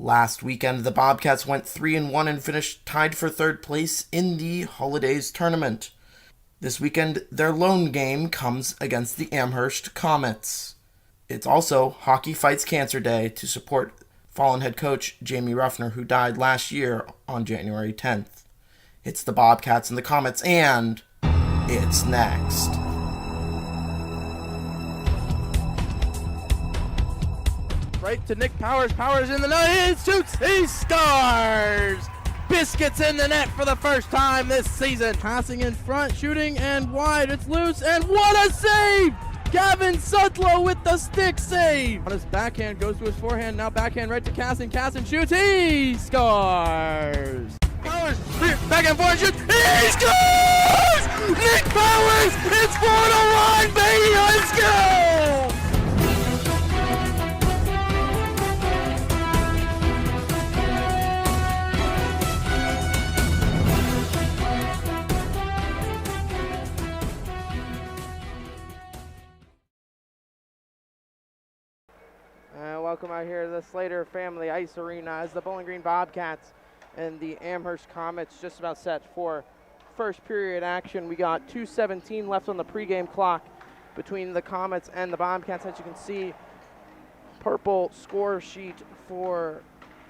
Last weekend, the Bobcats went 3-1 and finished tied for third place in the Holidays tournament. This weekend, their lone game comes against the Amherst Comets. It's also Hockey Fights Cancer Day to support fallen head coach Jamie Ruffner, who died last year on January 10th. It's the Bobcats and the Comets, and it's next. Right to Nick Powers. Powers in the net. He shoots. He scores. Biscuits in the net for the first time this season. Passing in front, shooting, and wide. It's loose, and what a save! Gavin Sudlow with the stick save. On his backhand, goes to his forehand. Now backhand right to Casson. Casson shoots. He scores. Powers, back and forth, shoots. He scores! Nick Powers! It's 4-1, baby! Let's go! Welcome out here to the Slater Family Ice Arena as the Bowling Green Bobcats and the Amherst Comets just about set for first period action. We got 2:17 left on the pregame clock between the Comets and the Bobcats. As you can see, purple score sheet for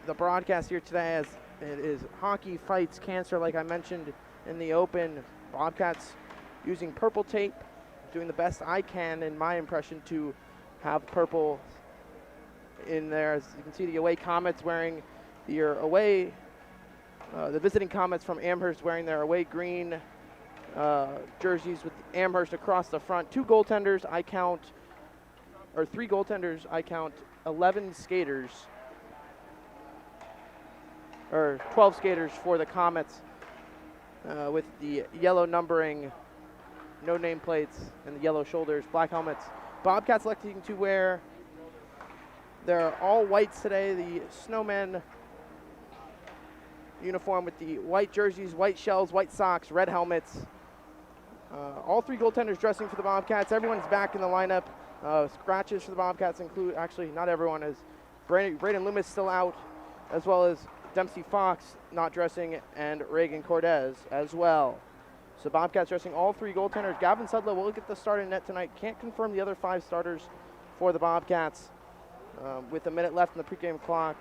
the broadcast here today as it is Hockey Fights Cancer, like I mentioned in the open. Bobcats using purple tape, doing the best I can in my impression to have purple in there. As you can see, the away Comets wearing their away, the visiting Comets from Amherst wearing their away green jerseys with Amherst across the front. Three goaltenders, I count 11 skaters, or 12 skaters for the Comets with the yellow numbering, no nameplates, and the yellow shoulders, black helmets. Bobcats electing to wear their all whites today, the snowman uniform with the white jerseys, white shells, white socks, red helmets. All three goaltenders dressing for the Bobcats. Everyone's back in the lineup. Scratches for the Bobcats include, actually not everyone, is Braden Loomis still out, as well as Dempsey Fox not dressing, and Reagan Cortez as well. So Bobcats dressing all three goaltenders. Gavin Sudlow will get the start in net tonight. Can't confirm the other 5 starters for the Bobcats. With a minute left in the pregame clock.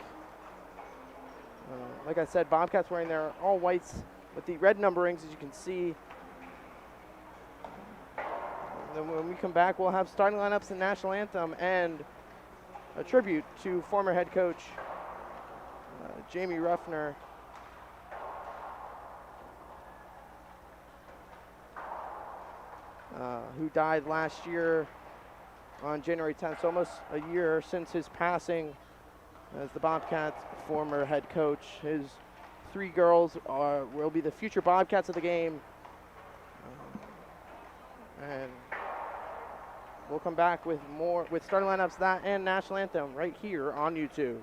Like I said, Bobcats wearing their all whites with the red numberings, as you can see. And then when we come back, we'll have starting lineups and national anthem and a tribute to former head coach Jamie Ruffner. Who died last year on January 10th, so almost a year since his passing as the Bobcats' former head coach. His 3 girls will be the future Bobcats of the game. And we'll come back with more, with starting lineups, that and national anthem right here on YouTube.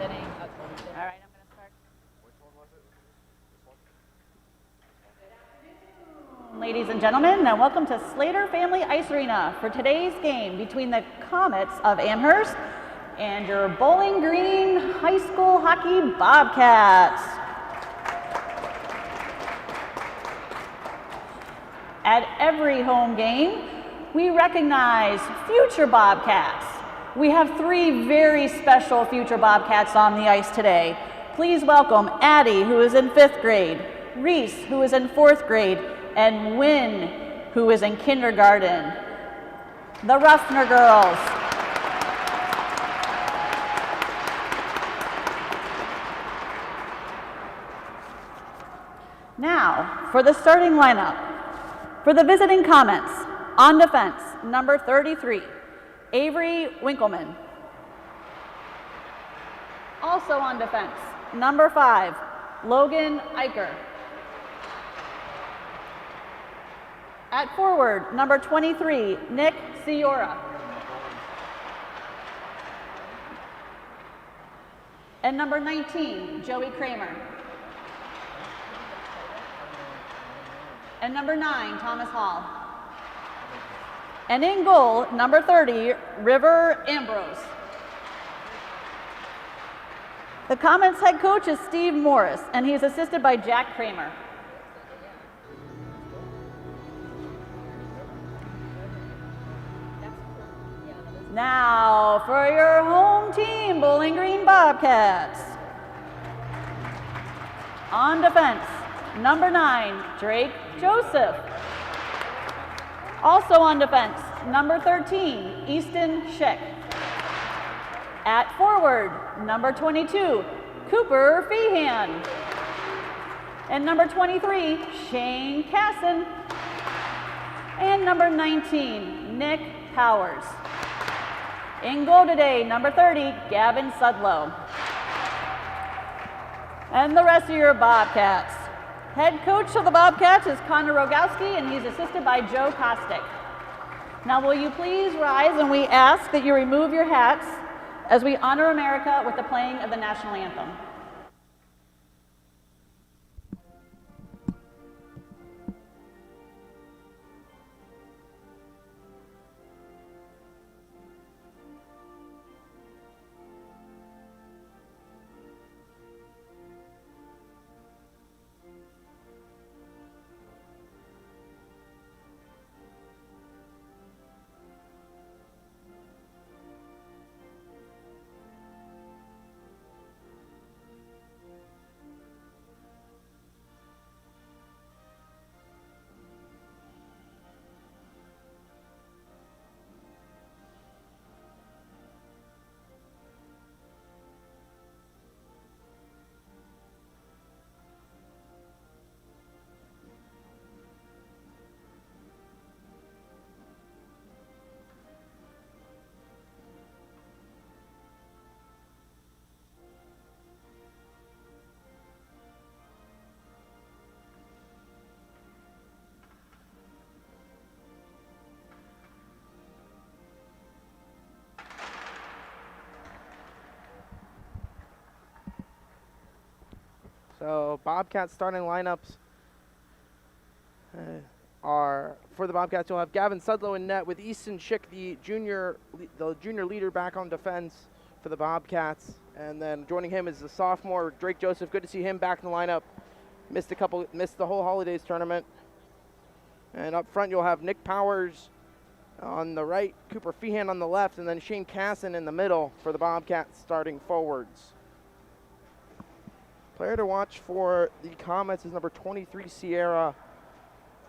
Sitting. All right, I'm going to start. Which one was it? This one? Ladies and gentlemen, and welcome to Slater Family Ice Arena for today's game between the Comets of Amherst and your Bowling Green High School Hockey Bobcats. At every home game, we recognize future Bobcats. We have 3 very special future Bobcats on the ice today. Please welcome Addie, who is in 5th grade, Reese, who is in 4th grade, and Wynn, who is in kindergarten. the Ruffner girls. Now, for the starting lineup. For the visiting Comets, on defense, number 33, Avery Winkleman. Also on defense, number 5, Logan Eicher. At forward, number 23, Nick Ciora. And number 19, Joey Kramer. And number 9, Thomas Hall. And in goal, number 30, River Ambrose. The Comets head coach is Steve Morris, and he's assisted by Jack Kramer. Now for your home team, Bowling Green Bobcats. On defense, number 9, Drake Joseph. Also on defense, number 13, Easton Schick. At forward, number 22, Cooper Feehan. And number 23, Shane Casson. And number 19, Nick Powers. In goal today, number 30, Gavin Sudlow. And the rest of your Bobcats. Head coach of the Bobcats is Connor Rogowski, and he's assisted by Joe Kostick. Now will you please rise, and we ask that you remove your hats as we honor America with the playing of the national anthem. So Bobcats starting lineups are, for the Bobcats, you'll have Gavin Sudlow in net with Easton Schick, the junior leader, back on defense for the Bobcats. And then joining him is the sophomore Drake Joseph. Good to see him back in the lineup. Missed the whole holidays tournament. And up front you'll have Nick Powers on the right, Cooper Feehan on the left, and then Shane Casson in the middle for the Bobcats starting forwards. Player to watch for the Comets is number 23, Sierra.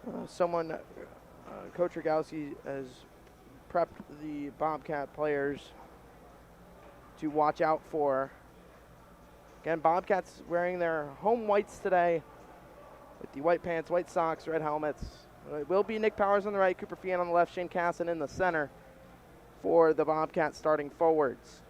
Coach Rogowski has prepped the Bobcat players to watch out for. Again, Bobcats wearing their home whites today with the white pants, white socks, red helmets. It will be Nick Powers on the right, Cooper Feehan on the left, Shane Casson in the center for the Bobcats starting forwards.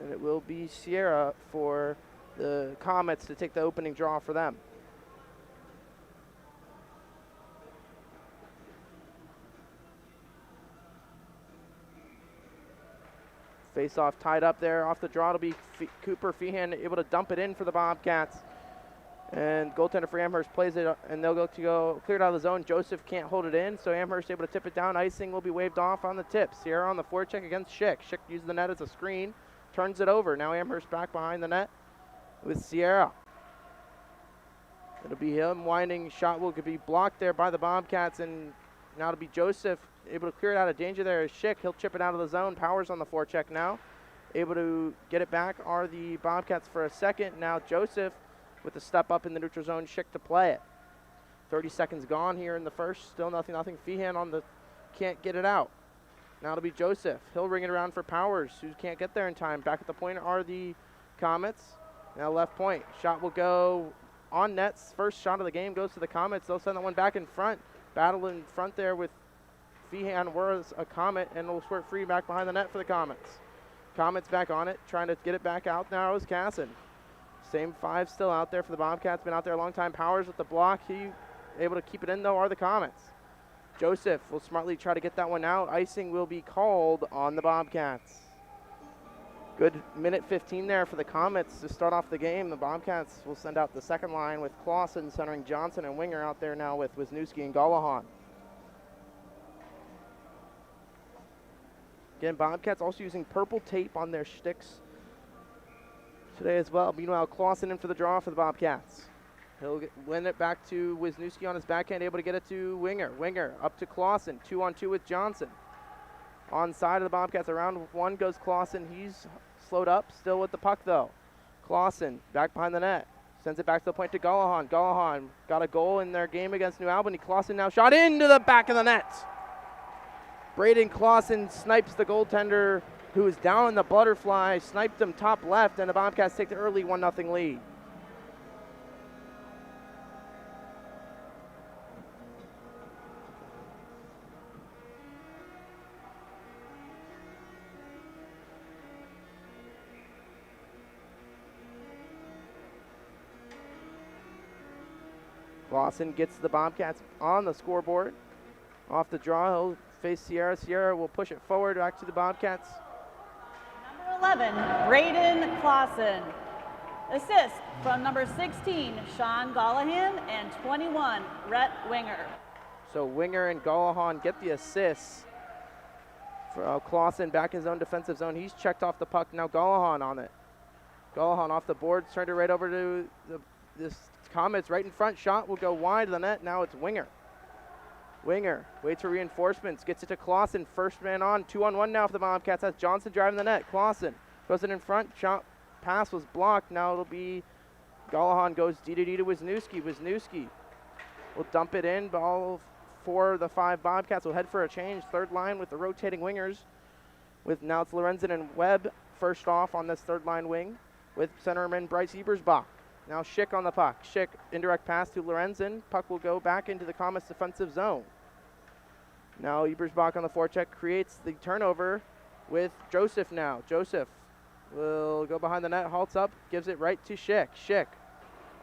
And it will be Sierra for the Comets to take the opening draw for them. Face-off tied up there. Off the draw, it'll be Cooper Feehan able to dump it in for the Bobcats. And goaltender for Amherst plays it, and they'll go cleared out of the zone. Joseph can't hold it in, so Amherst able to tip it down. Icing will be waved off on the tip. Sierra on the forecheck against Schick. Schick used the net as a screen, turns it over. Now Amherst back behind the net with Sierra. It'll be him winding. Shot will be blocked there by the Bobcats, and now it'll be Joseph able to clear it out of danger there as Schick. He'll chip it out of the zone. Powers on the forecheck now. Able to get it back are the Bobcats for a second. Now Joseph with the step up in the neutral zone, Schick to play it. 30 seconds gone here in the first. Still nothing. Feehan on the, can't get it out. Now it'll be Joseph. He'll ring it around for Powers, who can't get there in time. Back at the point are the Comets. Now left point. Shot will go on nets. First shot of the game goes to the Comets. They'll send that one back in front. Battle in front there with Feehan was a Comet, and it'll squirt free back behind the net for the Comets. Comets back on it, trying to get it back out now is Casson. Same five still out there for the Bobcats. Been out there a long time. Powers with the block. He able to keep it in, though, are the Comets. Joseph will smartly try to get that one out. Icing will be called on the Bobcats. Good minute 15 there for the Comets to start off the game. The Bobcats will send out the second line with Clausen centering Johnson and Winger out there now with Wisniewski and Golahan. Again, Bobcats also using purple tape on their sticks today as well. Meanwhile, Clausen in for the draw for the Bobcats. He'll win it back to Wisniewski on his backhand, able to get it to Winger. Winger up to Clausen, 2-on-2 with Johnson. On side of the Bobcats, around one goes Clausen. He's slowed up, still with the puck though. Clausen back behind the net, sends it back to the point to Golahan. Golahan got a goal in their game against New Albany. Clausen now shot into the back of the net. Braden Clausen snipes the goaltender who is down in the butterfly, sniped him top left, and the Bobcats take the early 1-0 lead. Clausen gets the Bobcats on the scoreboard. Off the draw, he'll face Sierra. Sierra will push it forward back to the Bobcats. Number 11, Braden Clausen. Assist from number 16, Sean Golahan, and 21, Rhett Winger. So Winger and Golahan get the assists. For Clausen back in his own defensive zone. He's checked off the puck. Now Golahan on it. Golahan off the boards, turned it right over to this Comets right in front. Shot will go wide of the net. Now it's Winger. Winger waits for reinforcements, gets it to Clausen. First man on, 2-on-1 now for the Bobcats. That's Johnson driving the net. Clausen goes it in front. Shot pass was blocked. Now it'll be Golahan goes D-to-D to Wisniewski. Wisniewski will dump it in. All four of the five Bobcats will head for a change. Third line with the rotating wingers. With now it's Lorenzen and Webb first off on this third line wing with centerman Bryce Ebersbach. Now Schick on the puck. Schick, indirect pass to Lorenzen. Puck will go back into the Comets defensive zone. Now Ebersbach on the forecheck creates the turnover with Joseph now. Joseph will go behind the net, halts up, gives it right to Schick. Schick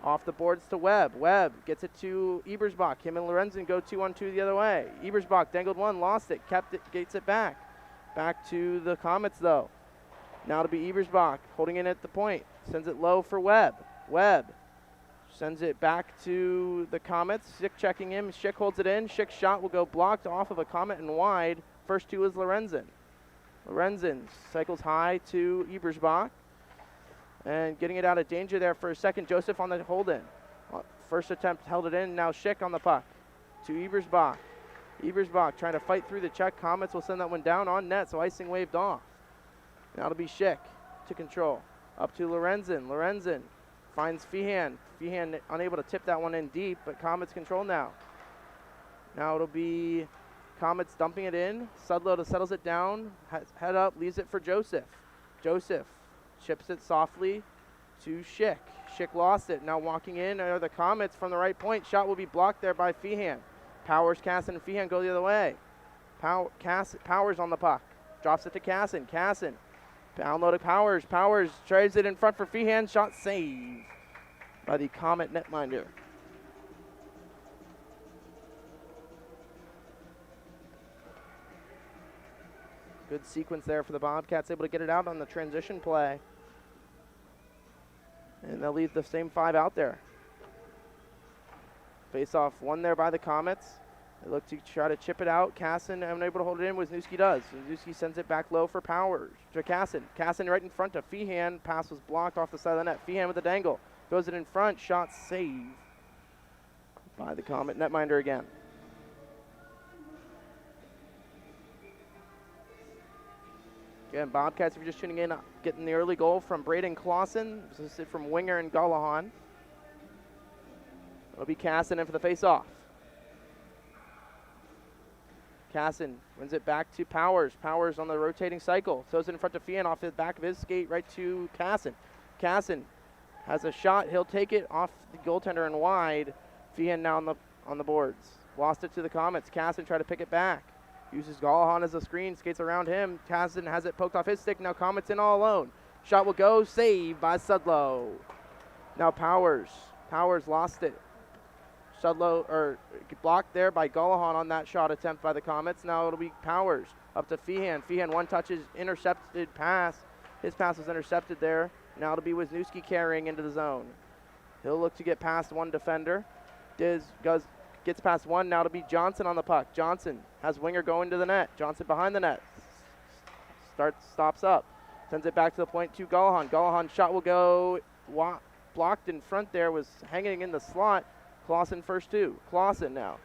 off the boards to Webb. Webb gets it to Ebersbach. Him and Lorenzen go 2-on-2 the other way. Ebersbach dangled one, lost it, kept it, gets it back. Back to the Comets though. Now to be Ebersbach holding it at the point. Sends it low for Webb. Webb sends it back to the Comets. Schick checking him. Schick holds it in. Schick's shot will go blocked off of a Comet and wide. First two is Lorenzen. Lorenzen cycles high to Ebersbach. And getting it out of danger there for a second. Joseph on the hold-in. First attempt held it in. Now Schick on the puck to Ebersbach. Ebersbach trying to fight through the check. Comets will send that one down on net, so icing waved off. Now it'll be Schick to control. Up to Lorenzen. Lorenzen finds Feehan. Feehan unable to tip that one in deep, but Comets control now. Now it'll be Comets dumping it in. Sudlow settles it down. Head up, leaves it for Joseph. Joseph chips it softly to Schick. Schick lost it. Now walking in are the Comets from the right point. Shot will be blocked there by Feehan. Powers, Casson, and Feehan go the other way. Powers on the puck. Drops it to Casson. Casson. Download to Powers. Powers tries it in front for Feehan. Shot saved by the Comet netminder. Good sequence there for the Bobcats, able to get it out on the transition play. And they'll leave the same five out there. Face off one there by the Comets. They look to try to chip it out. Casson unable to hold it in. Wisniewski does. Wisniewski sends it back low for Powers to Casson. Casson right in front of Feehan. Pass was blocked off the side of the net. Feehan with the dangle. Goes it in front. Shot saved by the Comet netminder again. Again, Bobcats, if you're just tuning in, getting the early goal from Braden Clausen, assisted from Winger and Gallahan. It'll be Casson in for the face-off. Casson wins it back to Powers. Powers on the rotating cycle. Throws it in front of Fian off the back of his skate right to Casson. Casson has a shot. He'll take it off the goaltender and wide. Fian now on the boards. Lost it to the Comets. Casson tried to pick it back. Uses Gallahan as a screen. Skates around him. Casson has it poked off his stick. Now Comets in all alone. Shot will go. Save by Sudlow. Now Powers. Powers lost it. Sudlow, or blocked there by Gallahan on that shot attempt by the Comets. Now it'll be Powers up to Feehan. Feehan one touches, intercepted pass. His pass was intercepted there. Now it'll be Wisniewski carrying into the zone. He'll look to get past one defender. Gets past one. Now it'll be Johnson on the puck. Johnson has Winger going to the net. Johnson behind the net. Stops up. Sends it back to the point to Gallahan. Gallahan shot will go. Blocked in front there, was hanging in the slot. Clausen first two. Clausen now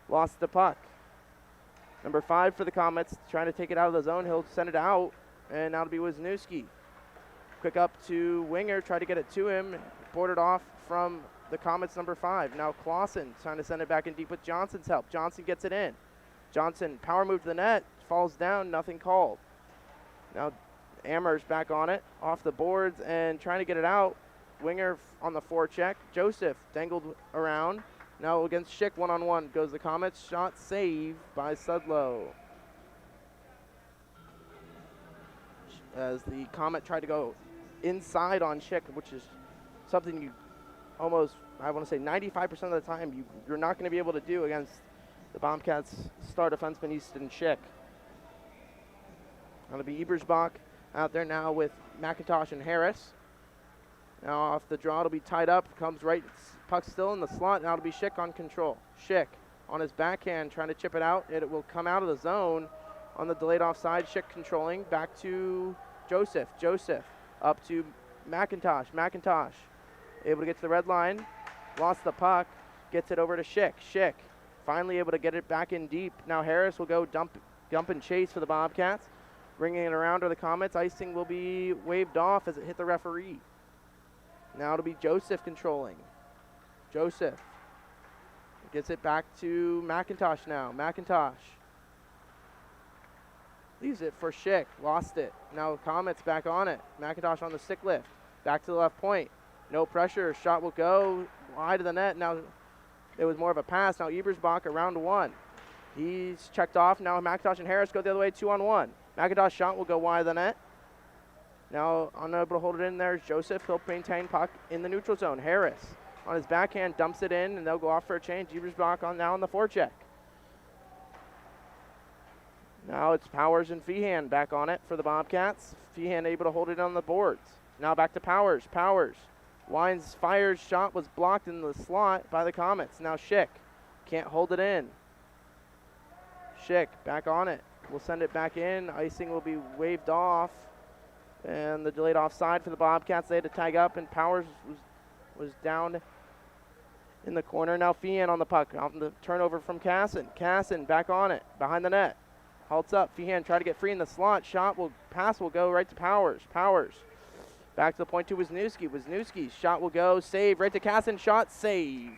lost the puck. Number 5 for the Comets, trying to take it out of the zone. He'll send it out, and now it'll be Wisniewski. Quick up to Winger, try to get it to him. Boarded off from the Comets, number 5. Now Clausen trying to send it back in deep with Johnson's help. Johnson gets it in. Johnson, power move to the net, falls down, nothing called. Now Amherst back on it, off the boards, and trying to get it out. Winger on the forecheck. Joseph dangled around. Now against Schick, one-on-one goes the Comets. Shot saved by Sudlow. As the Comet tried to go inside on Schick, which is something you almost, I want to say 95% of the time, you're not going to be able to do against the Bobcats' star defenseman Easton Schick. That'll be Ebersbach out there now with McIntosh and Harris. Now off the draw, it'll be tied up, comes right, puck still in the slot. Now it'll be Schick on control. Schick on his backhand trying to chip it out. It will come out of the zone on the delayed offside. Schick controlling, back to Joseph. Joseph up to McIntosh. McIntosh able to get to the red line, lost the puck, gets it over to Schick. Schick finally able to get it back in deep. Now Harris will go dump and chase for the Bobcats. Bringing it around to the Comets. Icing will be waved off as it hit the referee. Now it'll be Joseph controlling. Joseph gets it back to McIntosh now. McIntosh leaves it for Schick. Lost it. Now Comets back on it. McIntosh on the stick lift. Back to the left point. No pressure. Shot will go wide of the net. Now it was more of a pass. Now Ebersbach around one. He's checked off. Now McIntosh and Harris go the other way, 2-on-1. McIntosh shot will go wide of the net. Now unable to hold it in there is Joseph. He'll maintain puck in the neutral zone. Harris on his backhand dumps it in, and they'll go off for a change. Ebersbach now on the forecheck. Now it's Powers and Feehan back on it for the Bobcats. Feehan able to hold it on the boards. Now back to Powers. Powers winds, fires, shot was blocked in the slot by the Comets. Now Schick can't hold it in. Schick back on it. We'll send it back in. Icing will be waved off. And the delayed offside for the Bobcats. They had to tag up, and Powers was down in the corner. Now Feehan on the puck. On the turnover from Casson. Casson back on it, behind the net. Halts up. Feehan try to get free in the slot. Pass will go right to Powers. Powers back to the point to Wisniewski. Wisniewski's shot will go. Save right to Casson. Shot save.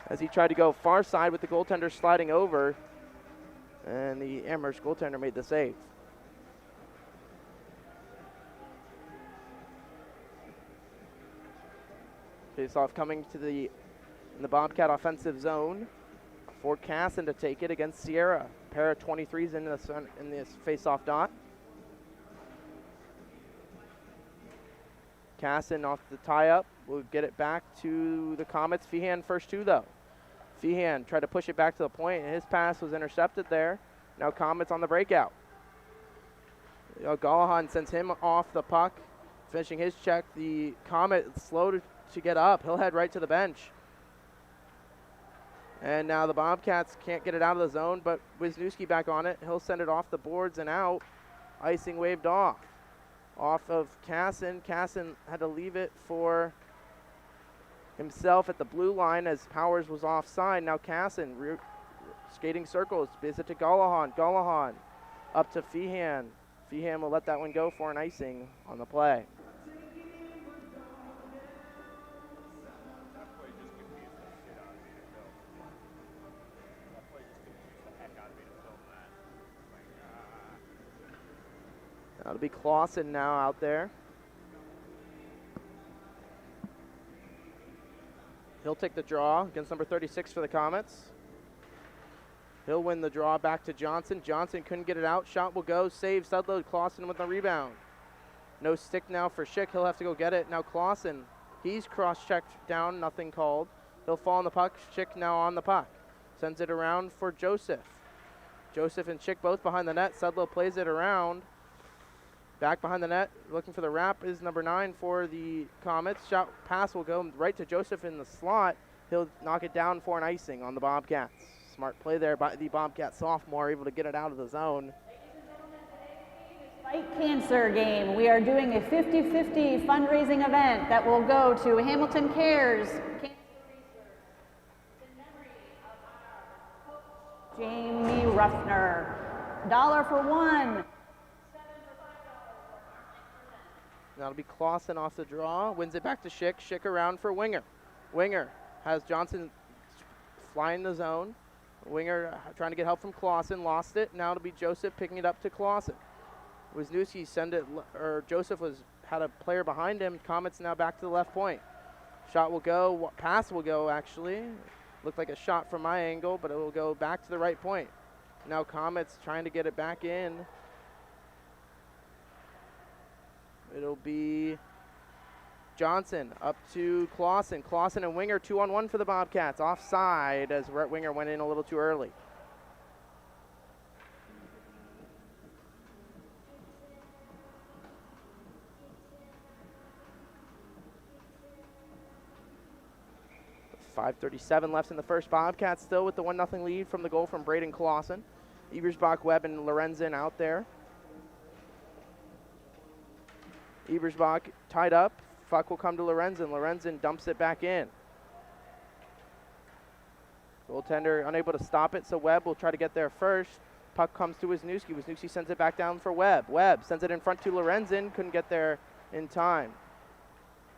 As he tried to go far side with the goaltender sliding over. And the Amherst goaltender made the save. Face-off coming to the Bobcat offensive zone for Casson to take it against Sierra. Pair of 23s in this face-off dot. Casson off the tie-up will get it back to the Comets. Feehan first two though. Feehan tried to push it back to the point, and his pass was intercepted there. Now Comets on the breakout. Gallahan sends him off the puck, finishing his check. The Comet slow to get up. He'll head right to the bench. And now the Bobcats can't get it out of the zone, but Wisniewski back on it. He'll send it off the boards and out. Icing waved off. Off of Casson. Casson had to leave it for himself at the blue line as Powers was offside. Now Casson skating circles. Gives it to Gallahan. Gallahan up to Feehan. Feehan will let that one go for an icing on the play. That'll be Clausen now out there. He'll take the draw against number 36 for the Comets. He'll win the draw back to Johnson. Johnson couldn't get it out. Shot will go. Save Sudlow. Clausen with the rebound. No stick now for Schick. He'll have to go get it. Now Clausen. He's cross-checked down. Nothing called. He'll fall on the puck. Schick now on the puck. Sends it around for Joseph. Joseph and Schick both behind the net. Sudlow plays it around. Back behind the net, looking for the wrap is number 9 for the Comets. Shot pass will go right to Joseph in the slot. He'll knock it down for an icing on the Bobcats. Smart play there by the Bobcat sophomore, able to get it out of the zone. Fight Cancer game. We are doing a 50-50 fundraising event that will go to Hamilton Cares Cancer Research in memory of our coach, Jamie Ruffner. $1 for one. That'll be Clausen off the draw. Wins it back to Schick. Schick around for Winger. Winger has Johnson flying the zone. Winger trying to get help from Clausen. Lost it. Now it'll be Joseph picking it up to Clausen. Wisniewski send it, or Joseph had a player behind him. Comets now back to the left point. Shot will go. Pass will go, actually. Looked like a shot from my angle, but it will go back to the right point. Now Comets trying to get it back in. It'll be Johnson up to Clausen. Clausen and Winger 2-on-1 for the Bobcats. Offside as Rhett Winger went in a little too early. .537 left in the first. Bobcats still with the 1-0 lead from the goal from Braden Clausen. Ebersbach, Webb, and Lorenzen out there. Ebersbach tied up. Puck will come to Lorenzen. Lorenzen dumps it back in. Goaltender unable to stop it, so Webb will try to get there first. Puck comes to Wisniewski. Wisniewski sends it back down for Webb. Webb sends it in front to Lorenzen. Couldn't get there in time.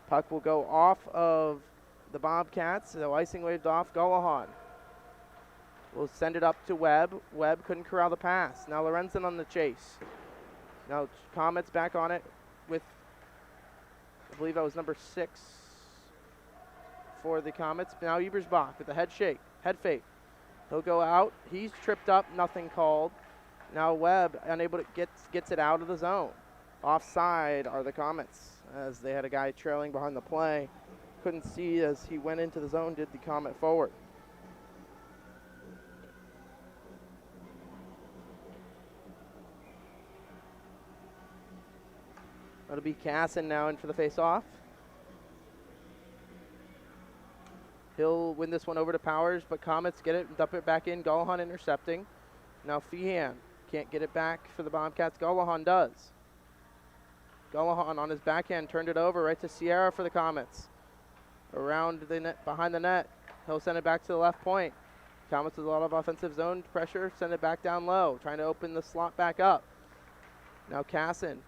Puck will go off of the Bobcats. So icing waved off. Gullahan will send it up to Webb. Webb couldn't corral the pass. Now Lorenzen on the chase. Now Comets back on it with, I believe that was number 6 for the Comets. Now Ebersbach with the head fake. He'll go out. He's tripped up, nothing called. Now Webb unable to gets it out of the zone. Offside are the Comets as they had a guy trailing behind the play. Couldn't see as he went into the zone, did the Comet forward. That'll be Casson now in for the face-off. He'll win this one over to Powers, but Comets get it and dump it back in. Gullahan intercepting. Now Feehan can't get it back for the Bobcats. Gullahan does. Gullahan on his backhand turned it over right to Sierra for the Comets. Around the net, behind the net. He'll send it back to the left point. Comets with a lot of offensive zone pressure. Send it back down low. Trying to open the slot back up. Now Casson.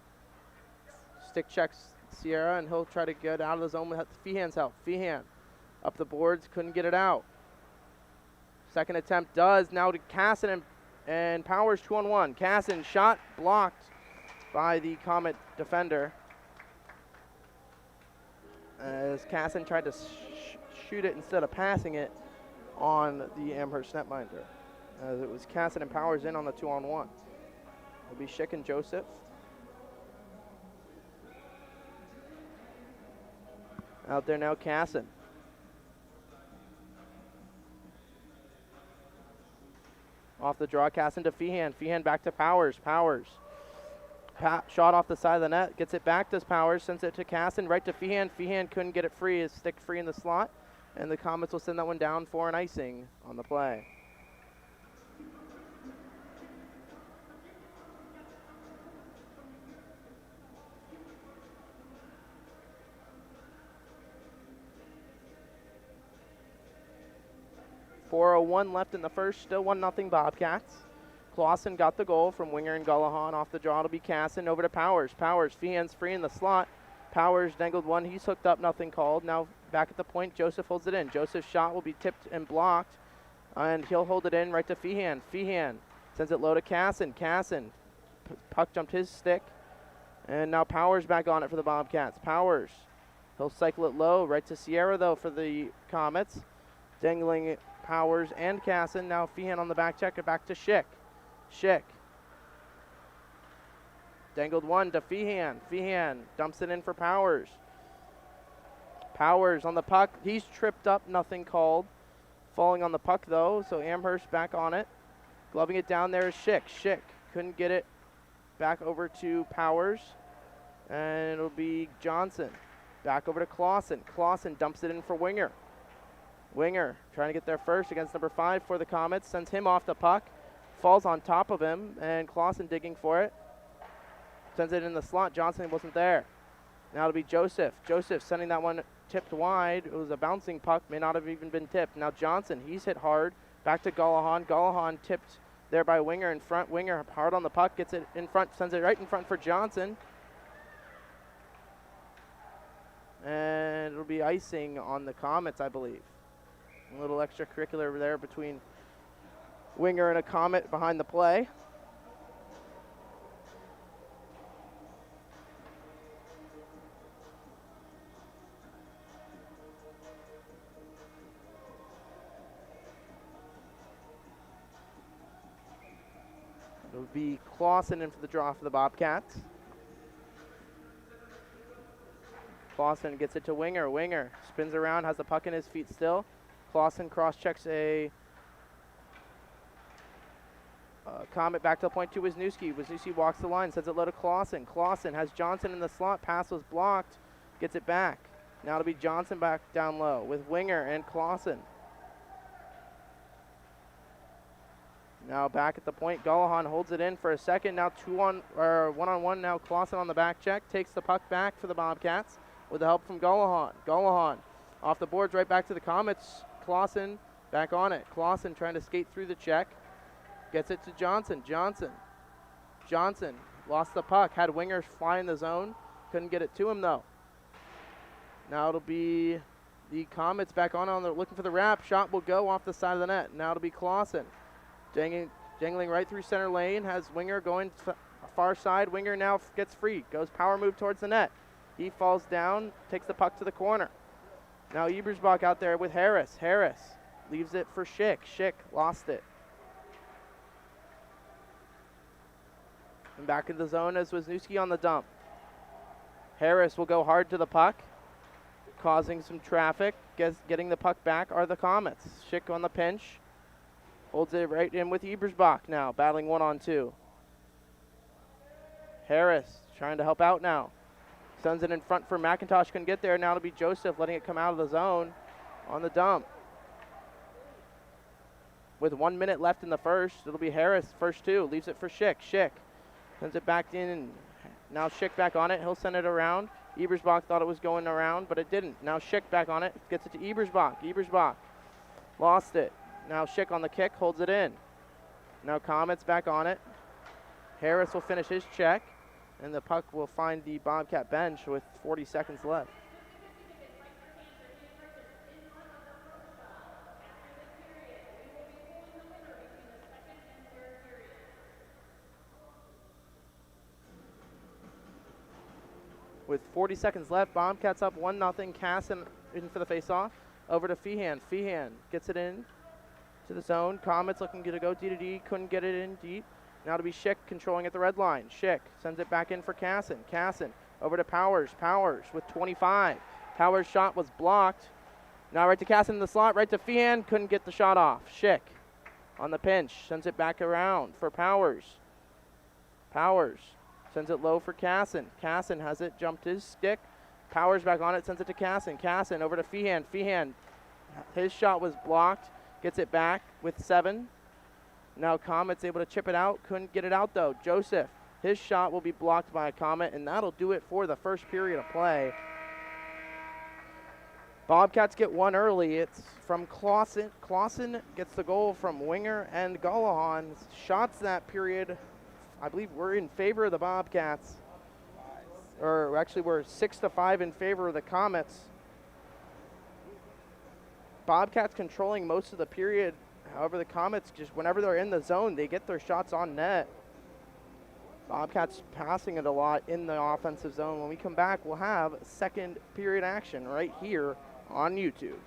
Stick checks Sierra, and he'll try to get out of the zone with Feehan's help. Feehan up the boards, couldn't get it out. Second attempt does. Now to Casson and Powers 2-on-1. Casson shot blocked by the Comet defender. As Casson tried to shoot it instead of passing it on the Amherst netminder. As it was Casson and Powers in on the 2-on-1. It'll be Schick and Joseph. Out there now, Casson. Off the draw, Casson to Feehan. Feehan back to Powers. Powers. Shot off the side of the net. Gets it back, does Powers. Sends it to Casson. Right to Feehan. Feehan couldn't get it free. His stick free in the slot. And the Comets will send that one down for an icing on the play. .401 left in the first, still 1-0 Bobcats. Clausen got the goal from Winger and Gullahan. Off the draw, it'll be Casson. Over to Powers. Powers, Feehan's free in the slot. Powers dangled one. He's hooked up, nothing called. Now back at the point, Joseph holds it in. Joseph's shot will be tipped and blocked, and he'll hold it in right to Feehan. Feehan sends it low to Casson. Casson, puck jumped his stick, and now Powers back on it for the Bobcats. Powers, he'll cycle it low right to Sierra, though, for the Comets. Dangling Powers and Casson. Now Feehan on the back check, it back to Schick. Schick dangled one to Feehan. Feehan dumps it in for Powers. Powers on the puck. He's tripped up, nothing called. Falling on the puck, though, so Amherst back on it. Gloving it down there is Schick. Schick couldn't get it back over to Powers. And it'll be Johnson. Back over to Clausen. Clausen dumps it in for Winger. Winger trying to get there first against number 5 for the Comets. Sends him off the puck. Falls on top of him, and Clausen digging for it. Sends it in the slot. Johnson wasn't there. Now it'll be Joseph. Joseph sending that one tipped wide. It was a bouncing puck. May not have even been tipped. Now Johnson, he's hit hard. Back to Gullahan. Gullahan tipped there by Winger in front. Winger hard on the puck. Gets it in front. Sends it right in front for Johnson. And it'll be icing on the Comets, I believe. A little extracurricular there between Winger and a Comet behind the play. It'll be Clausen in for the draw for the Bobcats. Clausen gets it to Winger. Winger spins around, has the puck in his feet still. Clausen cross-checks a Comet back to the point to Wisniewski. Wisniewski walks the line, sends it low to Clausen. Clausen has Johnson in the slot. Pass was blocked. Gets it back. Now it'll be Johnson back down low with Winger and Clausen. Now back at the point, Gullahan holds it in for a second. Now one-on-one. Now Clausen on the back check takes the puck back for the Bobcats with the help from Gullahan. Gullahan off the boards, right back to the Comets. Clausen back on it. Clausen trying to skate through the check. Gets it to Johnson. Johnson lost the puck. Had Wingers fly in the zone. Couldn't get it to him, though. Now it'll be the Comets back on it. Looking for the wrap. Shot will go off the side of the net. Now it'll be Clausen. Jangling right through center lane. Has Winger going far side. Winger now gets free. Goes power move towards the net. He falls down. Takes the puck to the corner. Now Ebersbach out there with Harris. Harris leaves it for Schick. Schick lost it. And back in the zone as Wisniewski on the dump. Harris will go hard to the puck, causing some traffic. Getting the puck back are the Comets. Schick on the pinch. Holds it right in with Ebersbach now, battling 1-on-2. Harris trying to help out now. Sends it in front for McIntosh. Couldn't get there. Now it'll be Joseph letting it come out of the zone on the dump. With 1 minute left in the first, it'll be Harris first two. Leaves it for Schick. Schick sends it back in. Now Schick back on it. He'll send it around. Ebersbach thought it was going around, but it didn't. Now Schick back on it. Gets it to Ebersbach. Ebersbach lost it. Now Schick on the kick. Holds it in. Now Comets back on it. Harris will finish his check. And the puck will find the Bobcat bench with 40 seconds left. With 40 seconds left, Bobcats up 1-0. Casson in for the faceoff. Over to Feehan. Feehan gets it in to the zone. Comets looking to go D-to-D. Couldn't get it in deep. Now to be Schick controlling at the red line. Schick sends it back in for Casson. Casson over to Powers. Powers with 25. Powers' shot was blocked. Now right to Casson in the slot. Right to Feehan. Couldn't get the shot off. Schick on the pinch. Sends it back around for Powers. Powers sends it low for Casson. Casson has it. Jumped his stick. Powers back on it. Sends it to Casson. Casson over to Feehan. Feehan. His shot was blocked. Gets it back with 7. Now Comet's able to chip it out. Couldn't get it out, though. Joseph, his shot will be blocked by a Comet, and that'll do it for the first period of play. Bobcats get one early. It's from Clausen. Clausen gets the goal from Winger and Gullahan. Shots that period, I believe we're in favor of the Bobcats. Or actually we're 6-5 in favor of the Comets. Bobcats controlling most of the period. However, the Comets, just whenever they're in the zone, they get their shots on net. Bobcats passing it a lot in the offensive zone. When we come back, we'll have second period action right here on YouTube.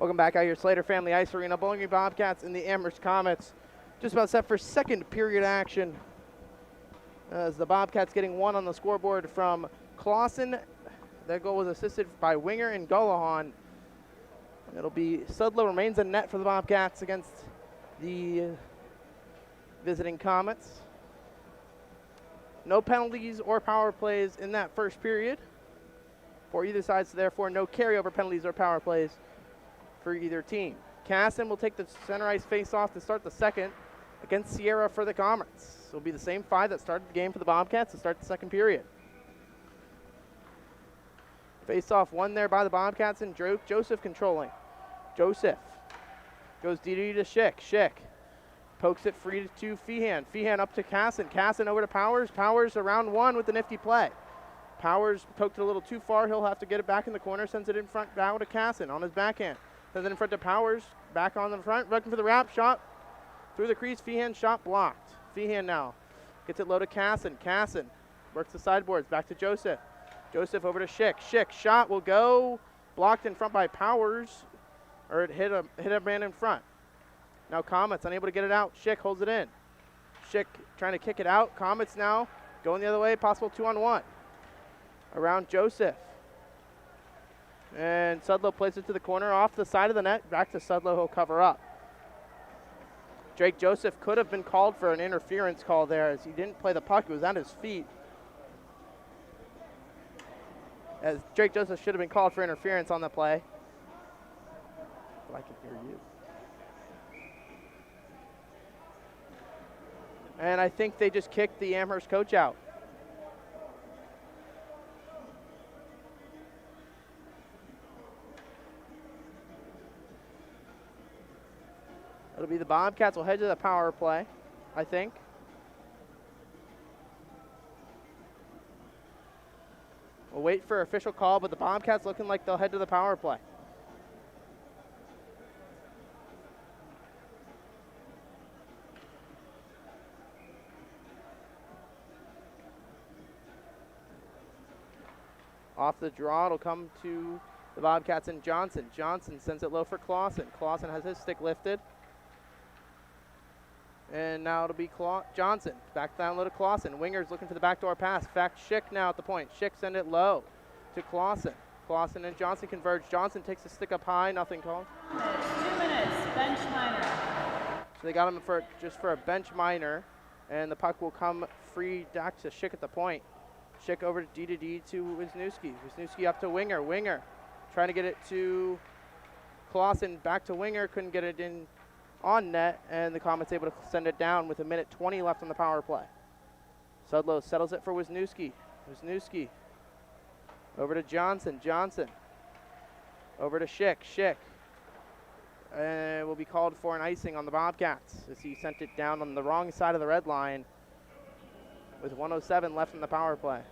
Welcome back out here, Slater Family Ice Arena. Bowling Green Bobcats and the Amherst Comets just about set for second period action. As the Bobcats getting one on the scoreboard from Clausen. That goal was assisted by Winger and Gullahan. It'll be Sudlow remains in net for the Bobcats against the visiting Comets. No penalties or power plays in that first period for either side, so therefore no carryover penalties or power plays for either team. Casson will take the center ice face-off to start the second against Sierra for the Comets. It'll be the same five that started the game for the Bobcats to start the second period. Face-off won there by the Bobcats and Joseph controlling. Joseph goes DD to Schick. Schick pokes it free to Feehan. Feehan up to Casson. Casson over to Powers. Powers around one with the nifty play. Powers poked it a little too far. He'll have to get it back in the corner. Sends it in front now to Casson on his backhand. Sends it in front to Powers. Back on the front. Looking for the wrap. Shot through the crease. Feehan shot blocked. Feehan now gets it low to Casson. Casson works the sideboards. Back to Joseph. Joseph over to Schick. Schick shot will go. Blocked in front by Powers. Or it hit a man in front. Now Comets unable to get it out. Schick holds it in. Schick trying to kick it out. Comets now going the other way. Possible 2-on-1. Around Joseph. And Sudlow plays it to the corner off the side of the net. Back to Sudlow, he'll cover up. Drake Joseph could have been called for an interference call there as he didn't play the puck. It was at his feet. As Drake Joseph should have been called for interference on the play. Oh, I can hear you. And I think they just kicked the Amherst coach out. It'll be the Bobcats will head to the power play, I think. We'll wait for official call, but the Bobcats looking like they'll head to the power play. Off the draw, it'll come to the Bobcats and Johnson. Johnson sends it low for Clausen. Clausen has his stick lifted. And now it'll be Johnson. Back down low to Clausen. Winger's looking for the backdoor pass. Fact, Schick now at the point. Schick send it low to Clausen. Clausen and Johnson converge. Johnson takes the stick up high. Nothing called. 2 minutes, bench minor. So they got him just for a bench minor. And the puck will come free back to Schick at the point. Schick over to D to Wisniewski. Wisniewski up to Winger. Winger trying to get it to Clausen. Back to Winger. Couldn't get it in on net, and the Comets able to send it down with 1:20 left on the power play. Sudlow settles it for Wisniewski. Wisniewski over to Johnson. Johnson over to Schick. Schick will be called for an icing on the Bobcats as he sent it down on the wrong side of the red line with 1:07 left in the power play.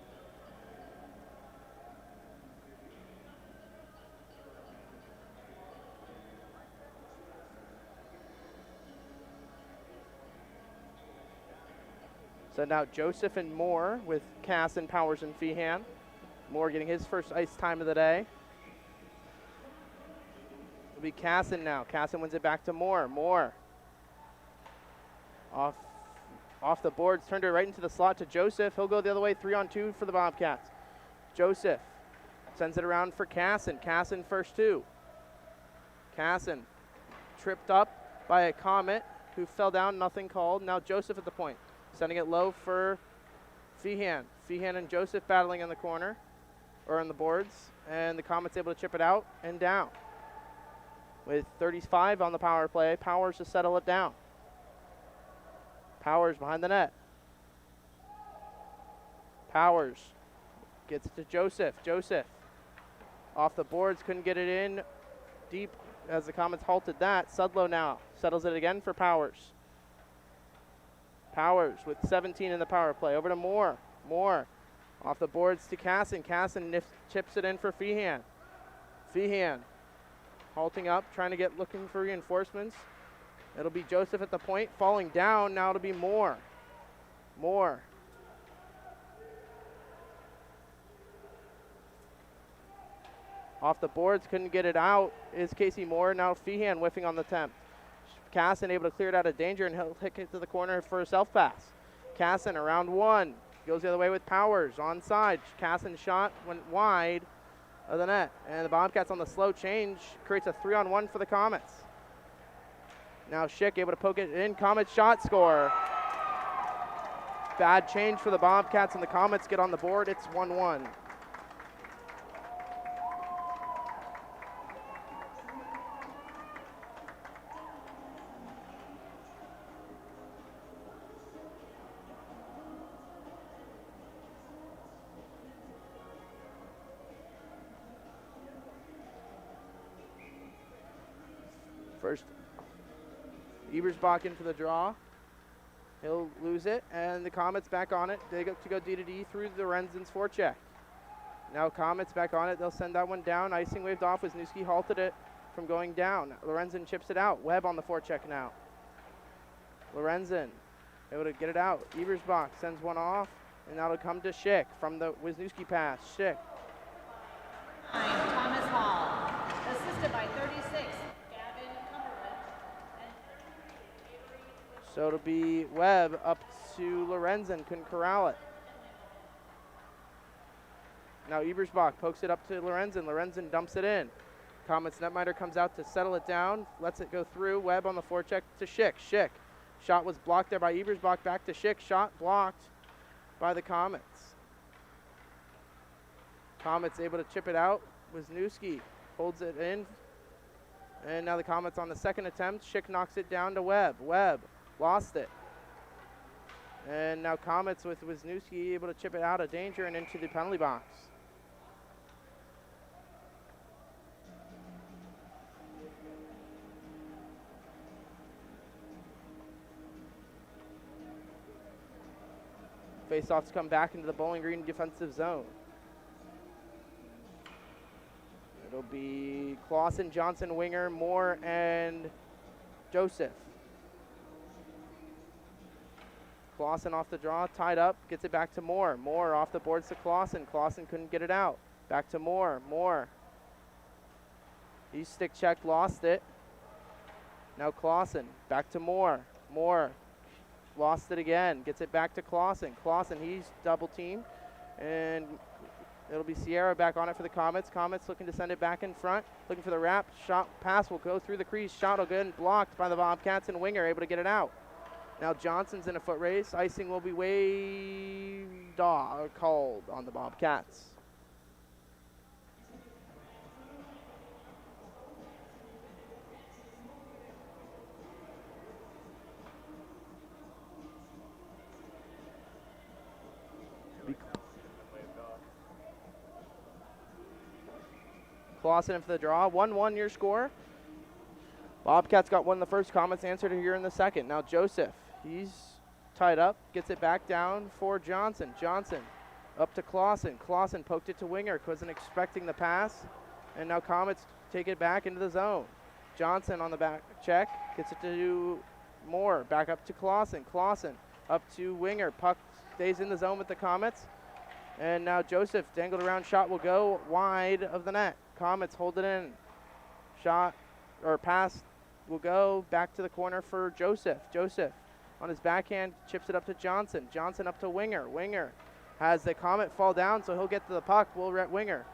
Send out Joseph and Moore with Cass and Powers and Feehan. Moore getting his first ice time of the day. It'll be Casson now. Casson wins it back to Moore. Moore off the boards, turned it right into the slot to Joseph. He'll go the other way, 3-on-2 for the Bobcats. Joseph sends it around for Casson. Casson first two. Casson tripped up by a Comet who fell down, nothing called. Now Joseph at the point. Sending it low for Feehan. Feehan and Joseph battling on the corner, or on the boards, and the Comets able to chip it out and down. With 35 on the power play, Powers to settle it down. Powers behind the net. Powers gets it to Joseph. Joseph off the boards, couldn't get it in deep as the Comets halted that. Sudlow now settles it again for Powers. Powers with 17 in the power play. Over to Moore. Moore off the boards to Casson. Casson chips it in for Feehan. Feehan halting up, looking for reinforcements. It'll be Joseph at the point, falling down. Now it'll be Moore. Moore. Off the boards, couldn't get it out, is Casey Moore. Now Feehan whiffing on the attempt. Casson able to clear it out of danger, and he'll kick it to the corner for a self-pass. Casson around one, goes the other way with Powers, onside. Casson's shot went wide of the net, and the Bobcats on the slow change creates a 3-on-1 for the Comets. Now Schick able to poke it in, Comets shot, score. Bad change for the Bobcats, and the Comets get on the board. It's 1-1. First, Ebersbach in for the draw. He'll lose it, and the Comets back on it. They get to go D-to-D through Lorenzen's forecheck. Now Comets back on it. They'll send that one down. Icing waved off. Wisniewski halted it from going down. Lorenzen chips it out. Webb on the forecheck now. Lorenzen able to get it out. Ebersbach sends one off, and that'll come to Schick from the Wisniewski pass. Schick. Thomas Hall, assisted by 36. So it'll be Webb up to Lorenzen, couldn't corral it. Now Ebersbach pokes it up to Lorenzen. Lorenzen dumps it in. Comets netminder comes out to settle it down, lets it go through. Webb on the forecheck to Schick. Schick. Shot was blocked there by Ebersbach. Back to Schick. Shot blocked by the Comets. Comets able to chip it out. Wisniewski holds it in. And now the Comets on the second attempt. Schick knocks it down to Webb. Webb lost it. And now Comets with Wisniewski able to chip it out of danger and into the penalty box. Face-offs come back into the Bowling Green defensive zone. It'll be Clausen, Johnson, Winger, Moore, and Joseph. Clausen off the draw, tied up, gets it back to Moore. Moore off the boards to Clausen. Clausen couldn't get it out. Back to Moore. Moore. He stick checked, lost it. Now Clausen, back to Moore. Moore lost it again, gets it back to Clausen. Clausen, he's double teamed, and it'll be Sierra back on it for the Comets. Comets looking to send it back in front, looking for the wrap. Shot pass will go through the crease. Shot will get blocked by the Bobcats, and Winger able to get it out. Now Johnson's in a foot race. Icing will be waved off, called on the Bobcats. Clausen in for the draw. 1-1 your score. Bobcats got one in the first. Comets answered here in the second. Now Joseph, he's tied up, gets it back down for Johnson. Johnson up to Clausen. Clausen poked it to Winger, wasn't expecting the pass. And now Comets take it back into the zone. Johnson on the back check, gets it to Moore, back up to Clausen. Clausen up to Winger. Puck stays in the zone with the Comets. And now Joseph dangled around, shot will go wide of the net. Comets hold it in. Shot or pass will go back to the corner for Joseph. Joseph on his backhand chips it up to Johnson. Johnson up to Winger. Winger has the Comet fall down, so he'll get to the puck. We'll let Winger.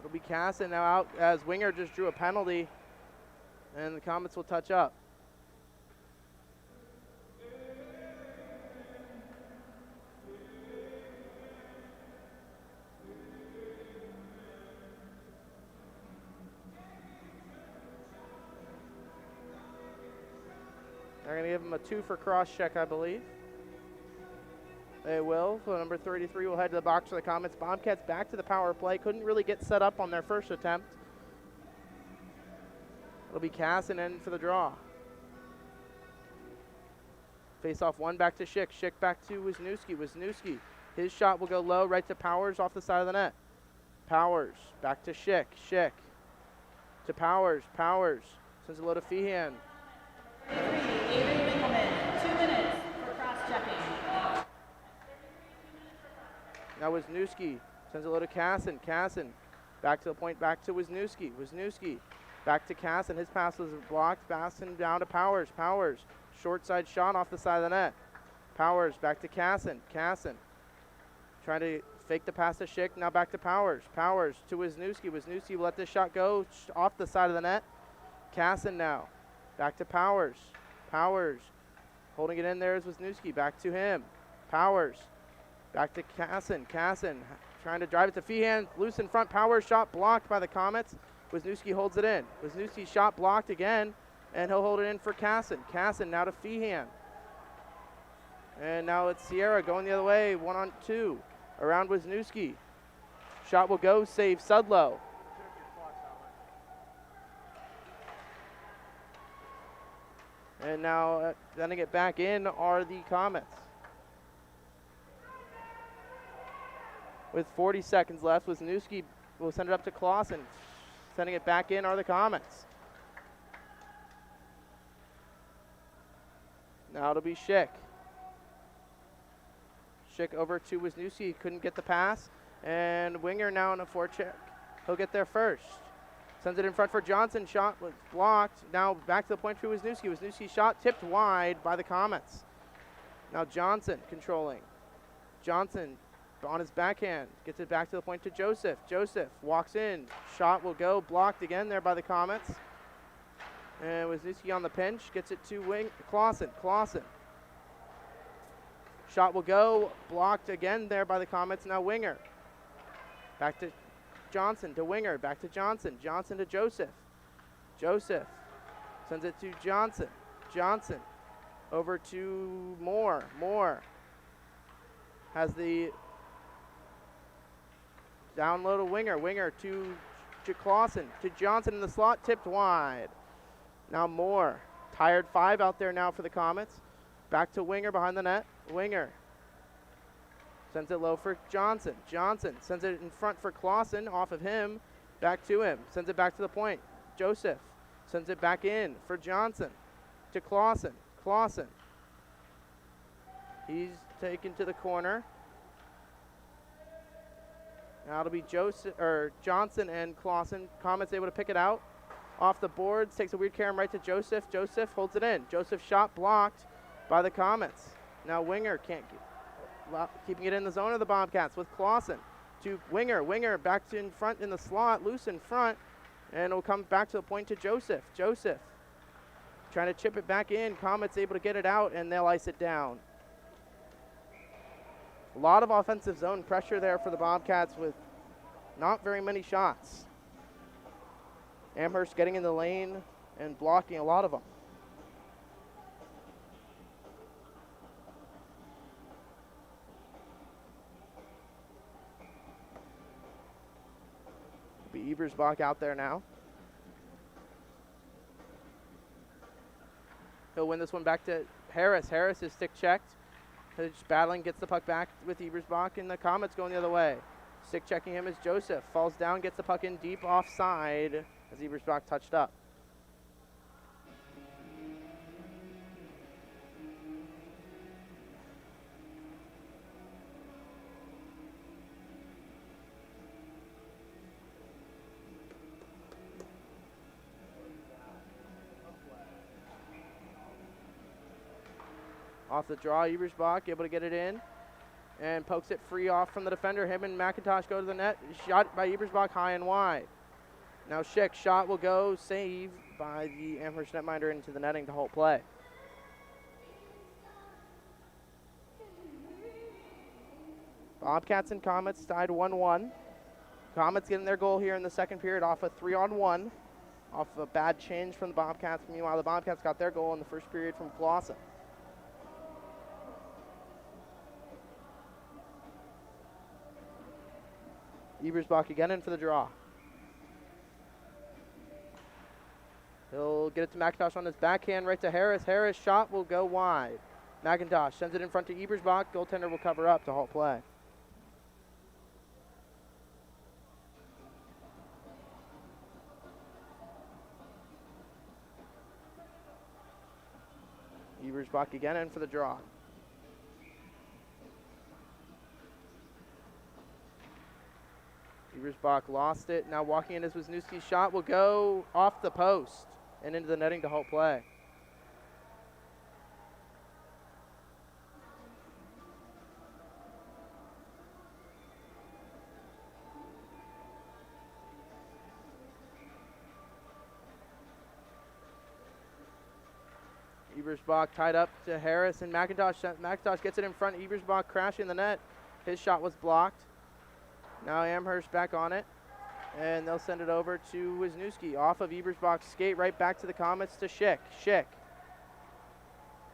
It'll be Casson now out as Winger just drew a penalty, and the Comets will touch up. They're going to give him a 2 for cross check, I believe. They will. So number 33 will head to the box for the Comets. Bobcats back to the power play. Couldn't really get set up on their first attempt. It'll be Casson in for the draw. Face off one back to Schick. Schick back to Wisniewski. Wisniewski. His shot will go low right to Powers off the side of the net. Powers back to Schick. Schick to Powers. Powers sends it low to Feehan. Avery Winkleman, 2 minutes for cross-checking. Now Wisniewski Sends it low to Casson. Casson back to the point, back to Wisniewski. Wisniewski back to Casson. His pass was blocked. Passing down to Powers. Powers. Short side shot off the side of the net. Powers back to Casson. Casson trying to fake the pass to Schick. Now back to Powers. Powers to Wisniewski. Wisniewski will let this shot go off the side of the net. Casson now. Back to Powers. Powers holding it in there is Wisniewski. Back to him. Powers. Back to Casson. Casson trying to drive it to Feehan. Loose in front. Powers shot blocked by the Comets. Wisniewski holds it in. Wisniewski shot blocked again, and he'll hold it in for Casson. Casson now to Feehan. And now it's Sierra going the other way. 1-on-2 around Wisniewski. Shot will go. Save Sudlow. And now sending it back in are the Comets. With 40 seconds left, Wisniewski will send it up to Clausen. Sending it back in are the Comets. Now it'll be Schick. Schick over to Wisniewski. Couldn't get the pass. And Winger now in a forecheck. He'll get there first. Sends it in front for Johnson. Shot was blocked. Now back to the point for Wisniewski. Wisniewski shot tipped wide by the Comets. Now Johnson controlling. Johnson on his backhand. Gets it back to the point to Joseph. Joseph walks in. Shot will go. Blocked again there by the Comets. And Wisniewski on the pinch. Gets it to Clausen. Clausen. Shot will go. Blocked again there by the Comets. Now Winger. Back to Johnson to Winger. Back to Johnson. Johnson to Joseph. Joseph sends it to Johnson. Johnson over to Moore. Moore has the down low to Winger. Winger to Clausen. To Johnson in the slot. Tipped wide. Now Moore. Tired 5 out there now for the Comets. Back to Winger behind the net. Winger sends it low for Johnson. Johnson sends it in front for Clausen. Off of him. Back to him. Sends it back to the point. Joseph sends it back in for Johnson. To Clausen. Clausen. He's taken to the corner. Now it'll be Johnson and Clausen. Comets able to pick it out. Off the boards. Takes a weird carom right to Joseph. Joseph holds it in. Joseph shot blocked by the Comets. Now Winger can't keeping it in the zone of the Bobcats with Clausen to Winger. Winger back to in front in the slot, loose in front, and it'll come back to the point to Joseph. Joseph trying to chip it back in. Comets able to get it out, and they'll ice it down. A lot of offensive zone pressure there for the Bobcats with not very many shots. Amherst getting in the lane and blocking a lot of them. Be Ebersbach out there now. He'll win this one back to Harris. Harris is stick checked. He's battling, gets the puck back with Ebersbach, and the Comets going the other way. Stick checking him is Joseph. Falls down, gets the puck in deep offside as Ebersbach touched up. Off the draw, Ebersbach able to get it in and pokes it free off from the defender. Him and McIntosh go to the net. Shot by Ebersbach high and wide. Now Schick, shot will go, save by the Amherst netminder into the netting to hold play. Bobcats and Comets tied 1-1. Comets getting their goal here in the second period off a 3-on-1. Off a bad change from the Bobcats. Meanwhile, the Bobcats got their goal in the first period from Clausen. Ebersbach again in for the draw. He'll get it to McIntosh on his backhand right to Harris. Harris shot will go wide. McIntosh sends it in front to Ebersbach. Goaltender will cover up to halt play. Ebersbach again in for the draw. Ebersbach lost it. Now walking in is Wisniewski's shot will go off the post and into the netting to halt play. Ebersbach tied up to Harris and McIntosh. McIntosh gets it in front. Ebersbach crashing the net. His shot was blocked. Now Amherst back on it. And they'll send it over to Wisniewski. Off of Ebersbach's skate, right back to the Comets to Schick. Schick.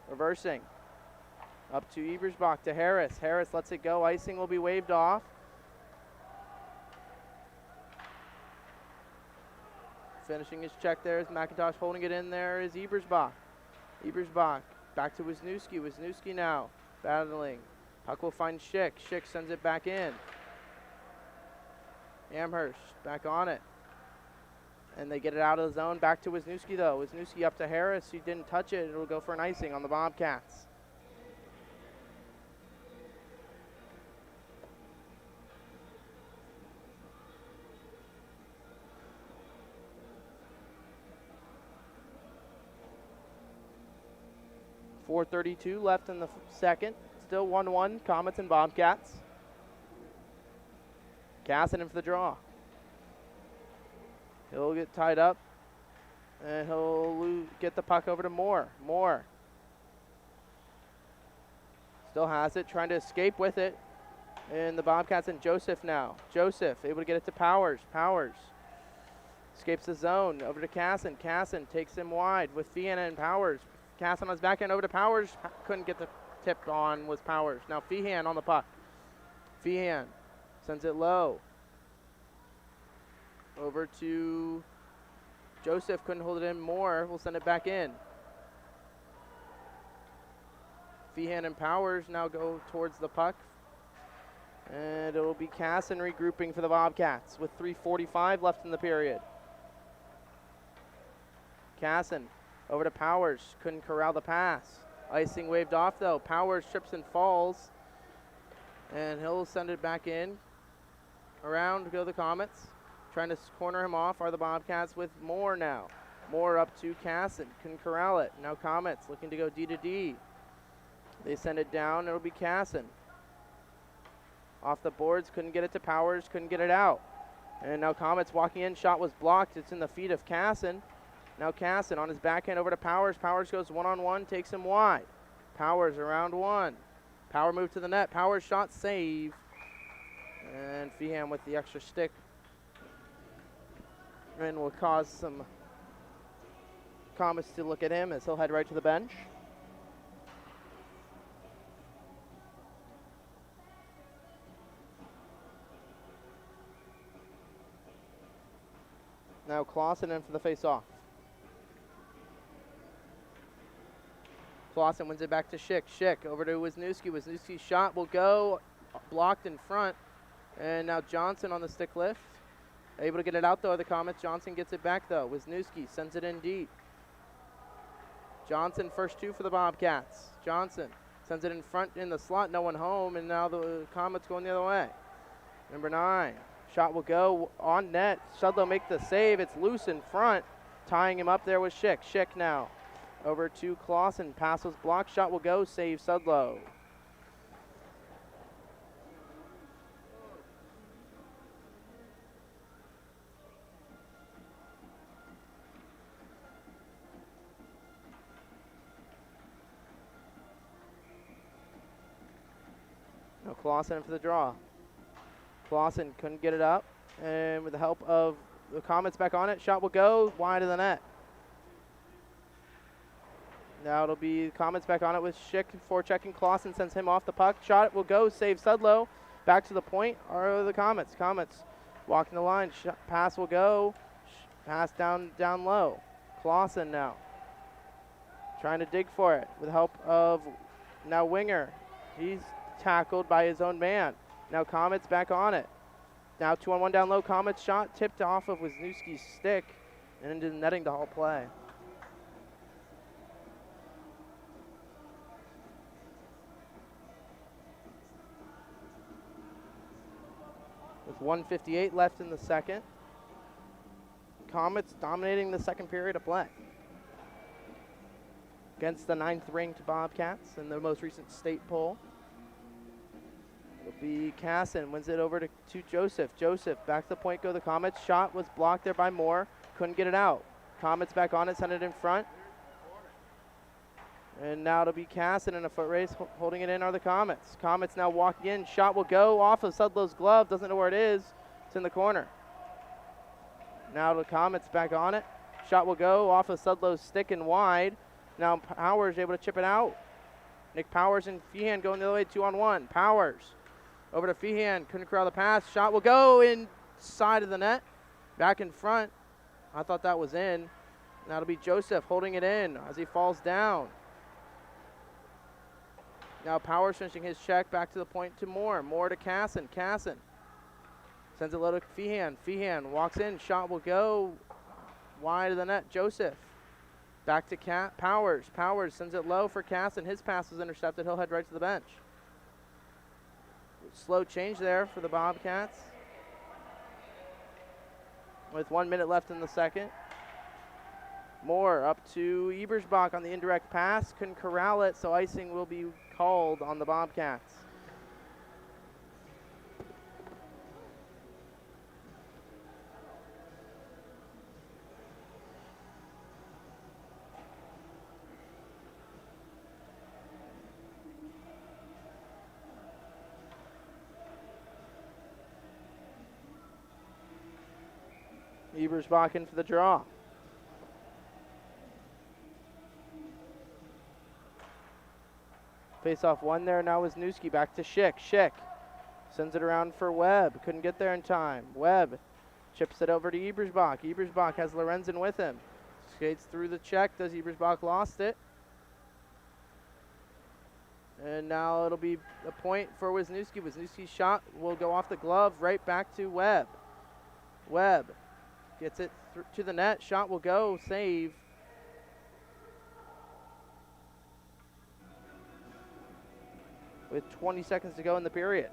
Reversing. Up to Ebersbach to Harris. Harris lets it go. Icing will be waved off. Finishing his check there is McIntosh. Holding it in there is Ebersbach. Ebersbach back to Wisniewski. Wisniewski now battling. Puck will find Schick. Schick sends it back in. Amherst back on it. And they get it out of the zone. Back to Wisniewski though. Wisniewski up to Harris. He didn't touch it. It'll go for an icing on the Bobcats. .432 left in the second. Still 1-1, Comets and Bobcats. Cassidy for the draw. He'll get tied up, and he'll get the puck over to Moore. Moore still has it, trying to escape with it. And the Bobcats and Joseph now. Joseph able to get it to Powers. Powers escapes the zone, over to Casson. Casson takes him wide with Feehan and Powers. Casson on his backhand over to Powers. Couldn't get the tip on with Powers. Now Feehan on the puck. Feehan sends it low. Over to Joseph. Couldn't hold it in. Moore will send it back in. Feehan and Powers now go towards the puck. And it will be Casson regrouping for the Bobcats with 3:45 left in the period. Casson over to Powers. Couldn't corral the pass. Icing waved off though. Powers trips and falls. And he'll send it back in. Around go the Comets. Trying to corner him off are the Bobcats with Moore now. Moore up to Casson. Couldn't corral it. Now Comets looking to go D to D. They send it down. It'll be Casson. Off the boards. Couldn't get it to Powers. Couldn't get it out. And now Comets walking in. Shot was blocked. It's in the feet of Casson. Now Casson on his backhand over to Powers. Powers goes one-on-one, takes him wide. Powers around one. Power move to the net. Powers shot save. And Feehan with the extra stick. And will cause some Comets to look at him as he'll head right to the bench. Now Clausen in for the face-off. Clausen wins it back to Schick. Schick over to Wisniewski. Wisniewski's shot will go blocked in front. And now Johnson on the stick lift. Able to get it out though, the Comets. Johnson gets it back though. Wisniewski sends it in deep. Johnson first two for the Bobcats. Johnson sends it in front in the slot, no one home, and now the Comets going the other way. Number 9. Shot will go on net. Sudlow make the save. It's loose in front. Tying him up there with Schick. Schick now over to Clausen. Pass was blocked. Shot will go. Save Sudlow. Now Clausen for the draw. Clausen couldn't get it up, and with the help of the Comets back on it, shot will go wide of the net. Now it'll be Comets back on it with Schick forechecking. Clausen sends him off the puck. Shot will go, save Sudlow. Back to the point are the Comets. Comets walking the line. Pass will go. Pass down low. Clausen now trying to dig for it with the help of now Winger. He's tackled by his own man. Now Comets back on it. Now 2-on-1 down low. Comets shot tipped off of Wisniewski's stick and into the netting to halt play. with 1:58 left in the second. Comets dominating the second period of play against the 9th-ranked Bobcats in the most recent state poll. It'll be Casson, wins it over to Joseph. Joseph, back to the point go the Comets. Shot was blocked there by Moore. Couldn't get it out. Comets back on it, send it in front. And now it'll be Casson in a foot race. Holding it in are the Comets. Comets now walking in. Shot will go off of Sudlow's glove. Doesn't know where it is. It's in the corner. Now the Comets back on it. Shot will go off of Sudlow's stick and wide. Now Powers able to chip it out. Nick Powers and Feehan going the other way, 2-on-1. Powers over to Feehan. Couldn't corral the pass. Shot will go inside of the net. Back in front. I thought that was in. Now it'll be Joseph holding it in as he falls down. Now Powers finishing his check, back to the point to Moore. Moore to Casson. Casson sends it low to Feehan. Feehan walks in. Shot will go wide of the net. Joseph back to Powers. Powers sends it low for Casson. His pass is intercepted. He'll head right to the bench. Slow change there for the Bobcats. With 1 minute left in the second. Moore up to Ebersbach on the indirect pass. Couldn't corral it, so icing will be called on the Bobcats. Ebersbach in for the draw. Face-off one there, now is Newski, back to Schick. Schick sends it around for Webb, couldn't get there in time. Webb chips it over to Ebersbach. Ebersbach has Lorenzen with him. Skates through the check, does Ebersbach lost it. And now it'll be a point for Wisniewski. Wisniewski's shot will go off the glove, right back to Webb. Webb gets it to the net, shot will go, save. With 20 seconds to go in the period.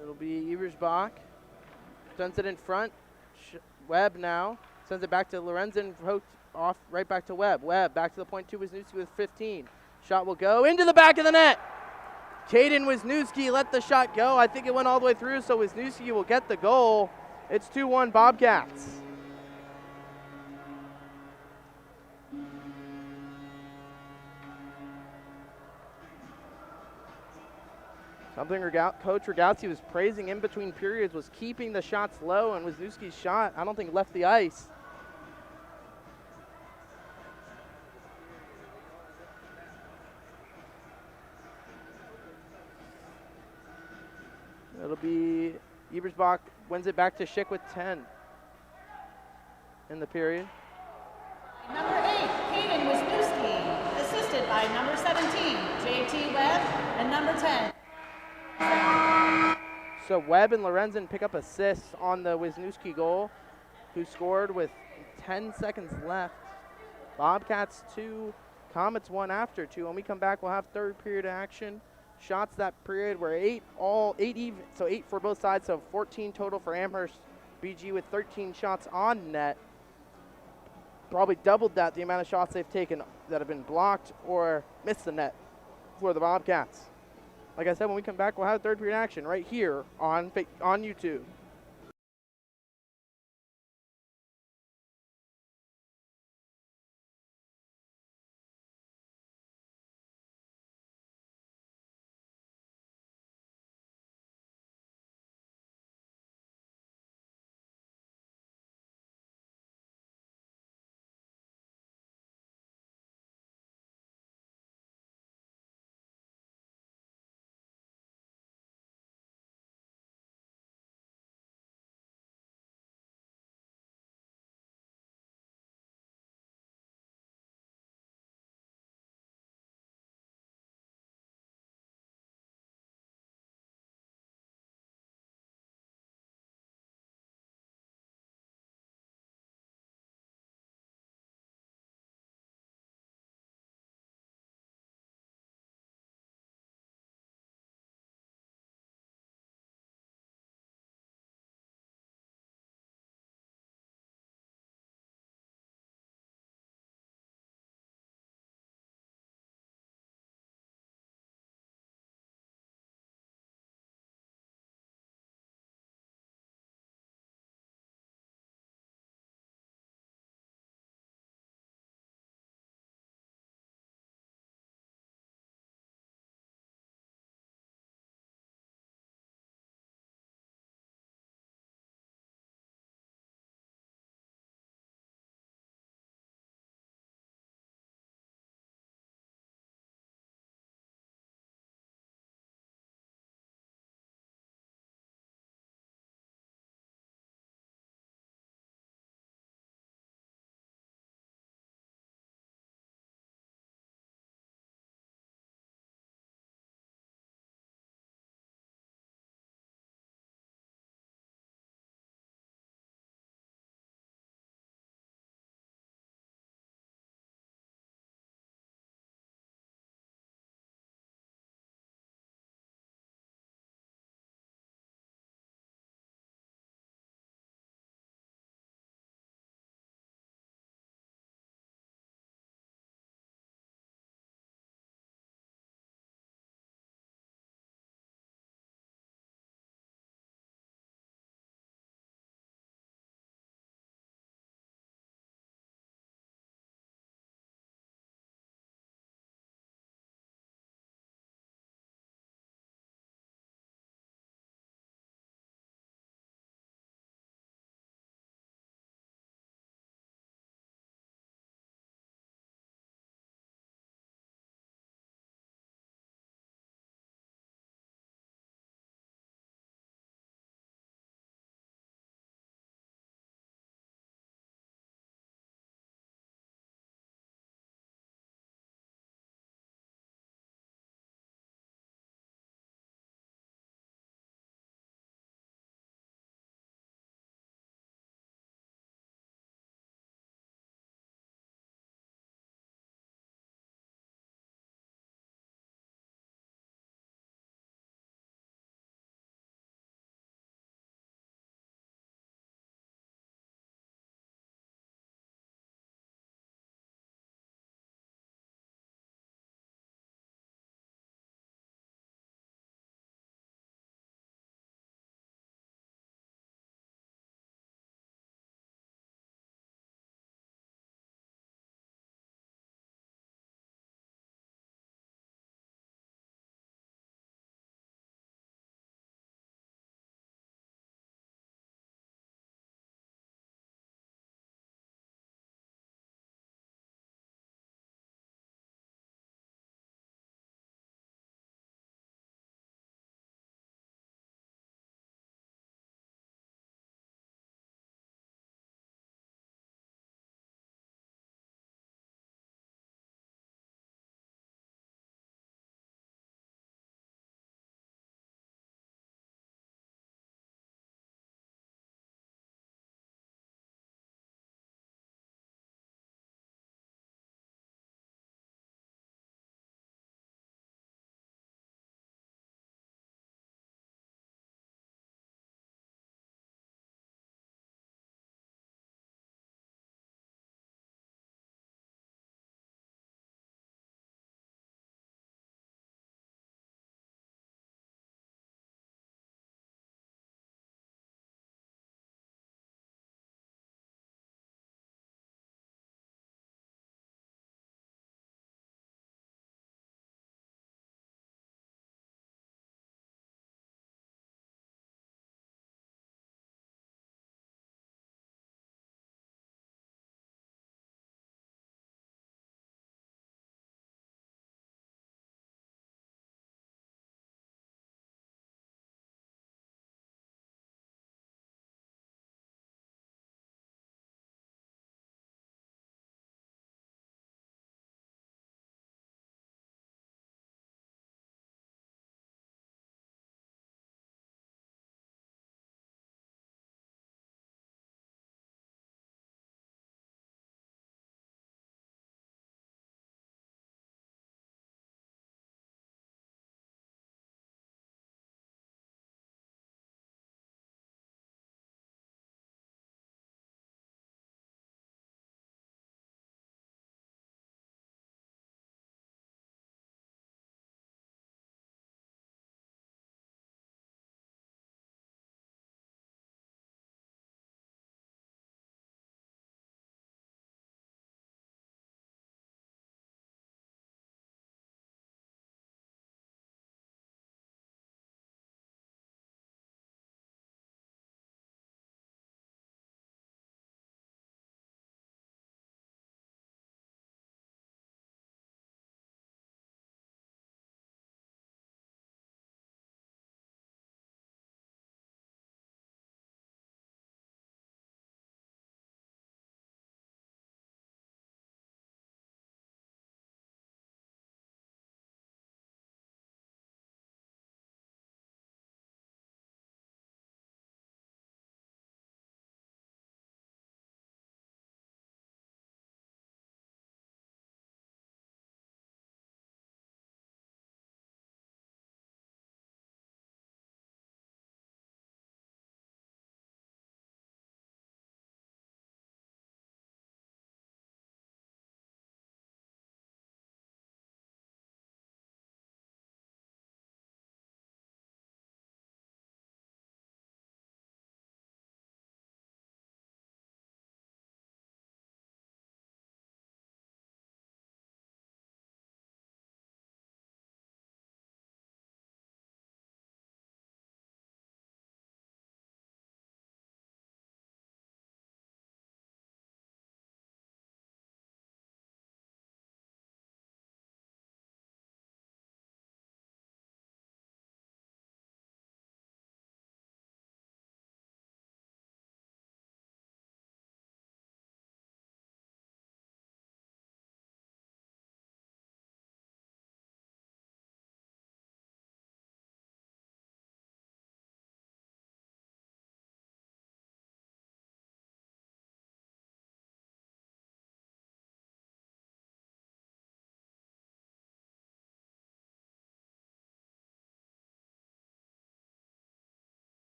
It'll be Ebersbach. Sends it in front. Webb now. Sends it back to Lorenzen. Off right back to Webb. Webb back to the point to Wisniewski with 15. Shot will go into the back of the net. Caden Wisniewski let the shot go. I think it went all the way through, so Wisniewski will get the goal. It's 2-1 Bobcats. Something Coach Rogowski was praising in between periods was keeping the shots low, and Wisniewski's shot, I don't think, left the ice. It'll be Ebersbach wins it back to Schick with 10 in the period. Number 8, Caden Wisniewski, assisted by number 17, JT Webb, and number 10. So Webb and Lorenzen pick up assists on the Wisniewski goal, who scored with 10 seconds left. Bobcats 2, Comets 1 after 2. When we come back, we'll have third period action. Shots that period were 8 even, so 8 for both sides, so 14 total for Amherst BG with 13 shots on net. Probably doubled that, the amount of shots they've taken that have been blocked or missed the net for the Bobcats. Like I said, when we come back, we'll have third period action right here on YouTube.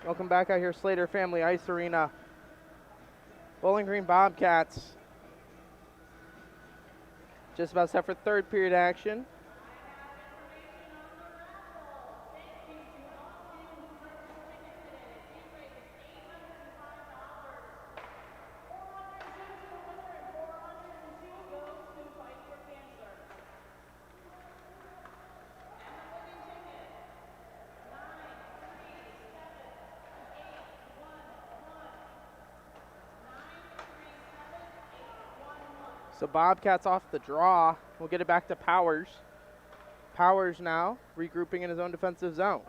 Welcome back out here, Slater Family Ice Arena. Bowling Green Bobcats just about set for third period action. So Bobcats off the draw. We'll get it back to Powers. Powers now regrouping in his own defensive zone.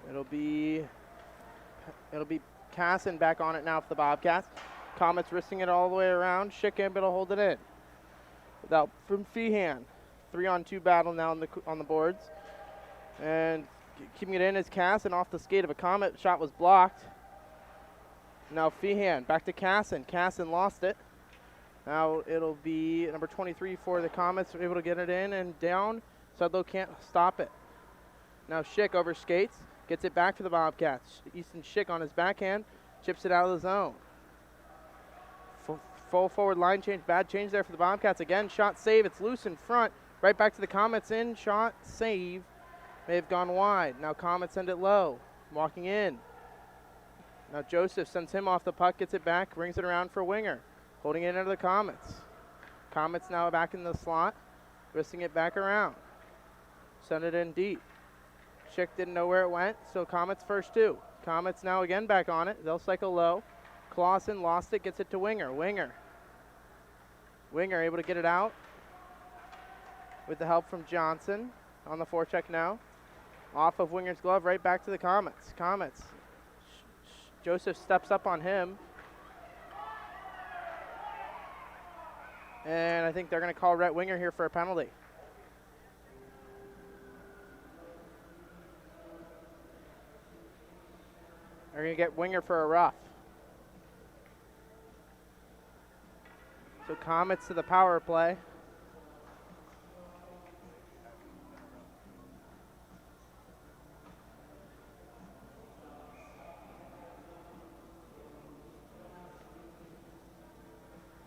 It'll be Casson back on it now for the Bobcats. Comets risking it all the way around. Schick able to hold it in. Without from Feehan. 3-on-2 battle now on the boards. And keeping it in is Casson off the skate of a Comet. Shot was blocked. Now Feehan back to Casson. Casson lost it. Now it'll be number 23 for the Comets. Able to get it in and down. Sudlow can't stop it. Now Schick over skates. Gets it back to the Bobcats. Easton Schick on his backhand. Chips it out of the zone. Full forward line change. Bad change there for the Bobcats. Again, shot save. It's loose in front. Right back to the Comets in. Shot save. May have gone wide. Now Comets send it low. Walking in. Now Joseph sends him off the puck, gets it back, brings it around for Winger. Holding it into the Comets. Comets now back in the slot, wristing it back around. Send it in deep. Schick didn't know where it went, so Comets first two. Comets now again back on it. They'll cycle low. Clausen lost it, gets it to Winger. Winger able to get it out with the help from Johnson on the forecheck now. Off of Winger's glove, right back to the Comets. Joseph steps up on him. And I think they're going to call Rhett Winger here for a penalty. They're going to get Winger for a rough. So Comets to the power play.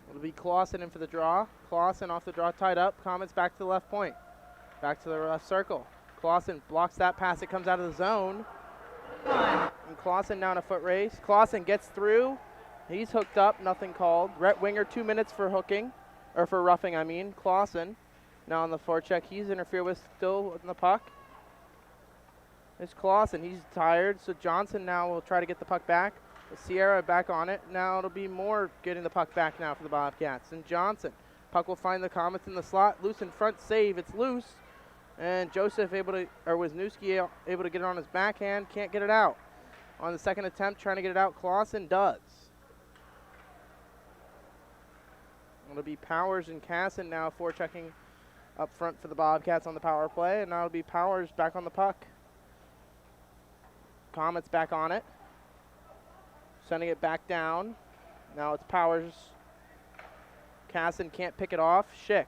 It'll be Clausen in for the draw. Clausen off the draw, tied up. Comets back to the left point. Back to the left circle. Clausen blocks that pass. It comes out of the zone. And Clausen now in a foot race. Clausen gets through. He's hooked up. Nothing called. Rhett Winger 2 minutes for hooking. Or for roughing, I mean. Clausen now on the forecheck. He's interfered with still in the puck. There's Clausen. He's tired. So Johnson now will try to get the puck back. Sierra back on it. Now it'll be more getting the puck back now for the Bobcats. And Johnson. Puck will find the Comets in the slot. Loose in front, save. It's loose. And Joseph Wisniewski able to get it on his backhand. Can't get it out. On the second attempt, trying to get it out. Clausen does. It'll be Powers and Casson now forechecking up front for the Bobcats on the power play. And now it'll be Powers back on the puck. Comets back on it. Sending it back down. Now it's Powers. Casson can't pick it off. Schick.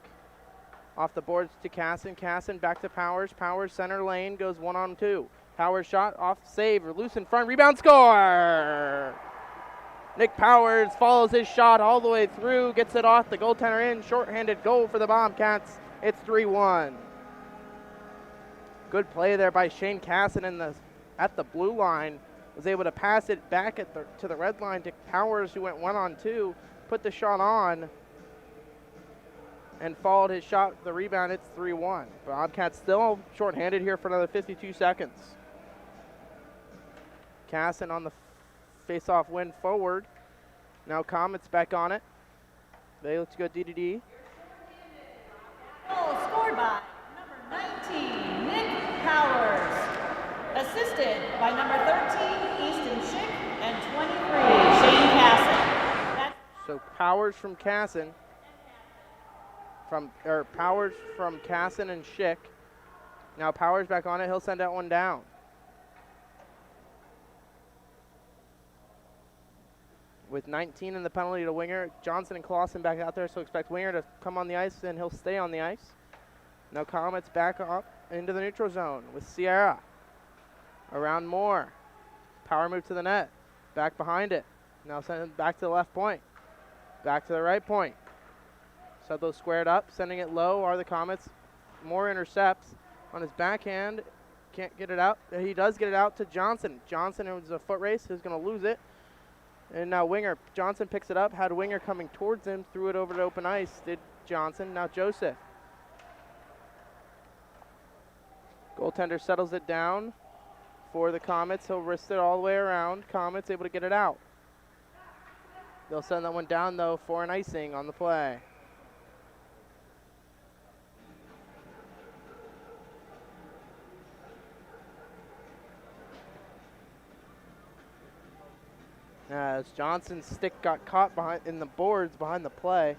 Off the boards to Casson. Casson back to Powers. Powers center lane goes 1-on-2. Powers shot off save. Loose in front. Rebound score! Nick Powers follows his shot all the way through. Gets it off the goaltender in. Shorthanded goal for the Bobcats. It's 3-1. Good play there by Shane Casson at the blue line. Was able to pass it back to the red line to Powers, who went 1-on-2, put the shot on, and followed his shot, the rebound. It's 3-1. Bobcats still shorthanded here for another 52 seconds. Casson on the face-off win forward. Now Comets back on it. They look to go D-to-D. Goal scored by number 19, Nick Powers. Assisted by number 13, Easton Schick, and 23, Shane Casson. So Powers from Casson. Powers from Casson and Schick. Now Powers back on it. He'll send that one down. With 19 in the penalty to Winger, Johnson and Clausen back out there, so expect Winger to come on the ice, and he'll stay on the ice. Now Comets back up into the neutral zone with Sierra. Around Moore. Power move to the net. Back behind it. Now send it back to the left point. Back to the right point. Sudlow squared up, sending it low are the Comets. Moore intercepts on his backhand. Can't get it out. He does get it out to Johnson. Johnson, it was a foot race, who's going to lose it. And now Winger. Johnson picks it up, had Winger coming towards him, threw it over to open ice. Did Johnson. Now Joseph. Goaltender settles it down for the Comets. He'll wrist it all the way around. Comets able to get it out. They'll send that one down, though, for an icing on the play. As Johnson's stick got caught behind in the boards behind the play.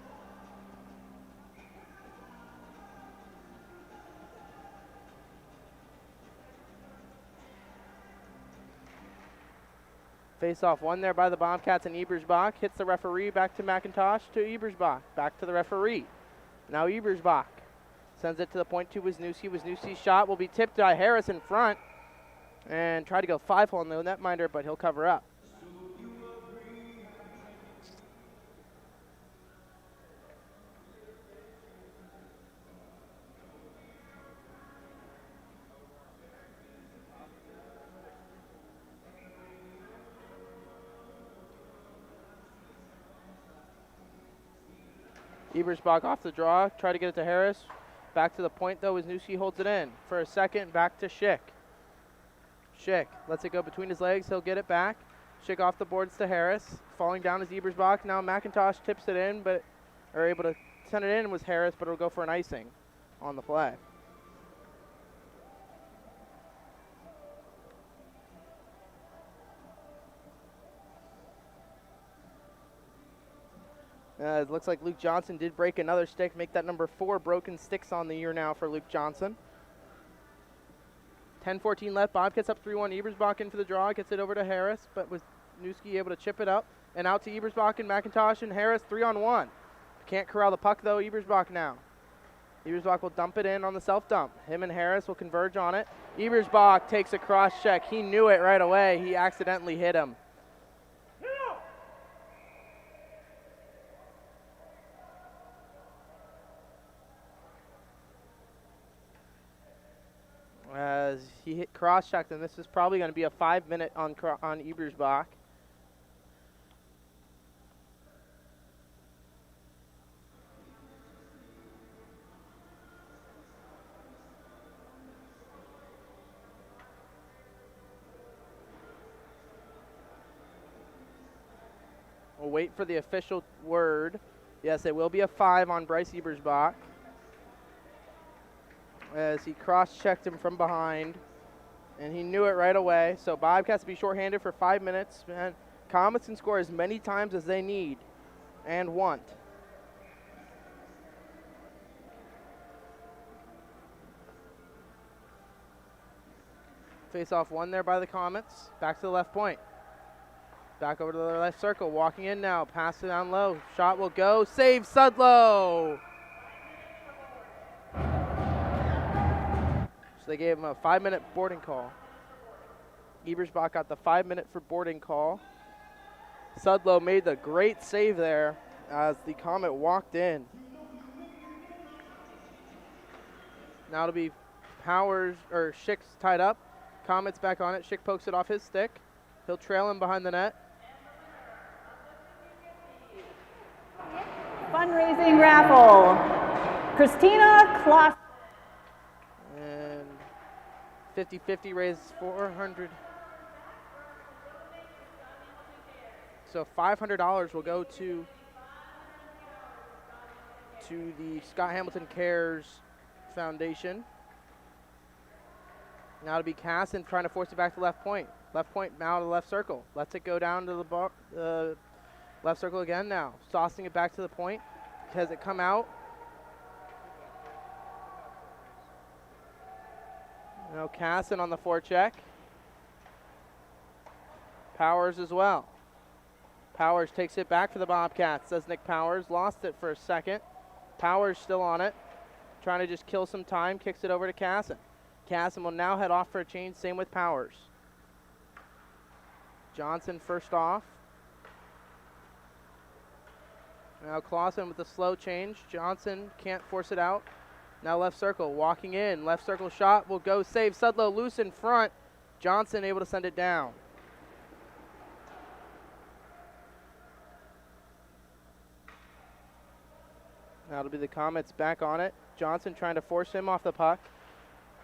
Face-off won there by the Bobcats, and Ebersbach hits the referee. Back to McIntosh, to Ebersbach. Back to the referee. Now Ebersbach sends it to the point to Wisniewski. Wisniewski's shot will be tipped by Harris in front. And try to go 5-hole in the netminder, but he'll cover up. Ebersbach off the draw, try to get it to Harris. Back to the point though, Wisniewski holds it in. For a second, back to Schick. Schick lets it go between his legs, he'll get it back. Schick off the boards to Harris. Falling down is Ebersbach. Now McIntosh tips it in, but are able to send it in was Harris, but it'll go for an icing on the play. It looks like Luke Johnson did break another stick, make that number 4 broken sticks on the year now for Luke Johnson. 10-14 left, Bobcats up 3-1. Ebersbach in for the draw, gets it over to Harris, but Wisniewski able to chip it up. And out to Ebersbach and McIntosh and Harris, 3-on-1. Can't corral the puck though, Ebersbach now. Ebersbach will dump it in on the self-dump. Him and Harris will converge on it. Ebersbach takes a cross check. He knew it right away. He accidentally hit him. As he hit cross-checked, and this is probably going to be a 5-minute on Ebersbach. We'll wait for the official word. Yes, it will be a 5 on Bryce Ebersbach, as he cross-checked him from behind, and he knew it right away. So Bobcats will be shorthanded for 5 minutes, and Comets can score as many times as they need and want. Face-off won there by the Comets. Back to the left point. Back over to the left circle, walking in now, pass it down low. Shot will go, save Sudlow! So they gave him a 5-minute boarding call. Ebersbach got the 5-minute for boarding call. Sudlow made the great save there as the Comet walked in. Now it'll be Powers, or Schick's tied up. Comet's back on it. Schick pokes it off his stick. He'll trail him behind the net. Fundraising raffle. Christina Kloss. 50-50 raises 400. So $500 will go to the Scott Hamilton Cares Foundation. Now to be Casson trying to force it back to left point. Left point now to the left circle. Lets it go down to the left circle again now. Saucing it back to the point. Has it come out? Now Casson on the forecheck. Powers as well. Powers takes it back for the Bobcats, says Nick Powers. Lost it for a second. Powers still on it. trying to just kill some time, kicks it over to Casson. Casson will now head off for a change, same with Powers. Johnson first off. Now Clausen with the slow change. Johnson can't force it out. Now left circle, walking in. Left circle shot will go save. Sudlow loose in front. Johnson able to send it down. Now it'll be the Comets back on it. Johnson trying to force him off the puck.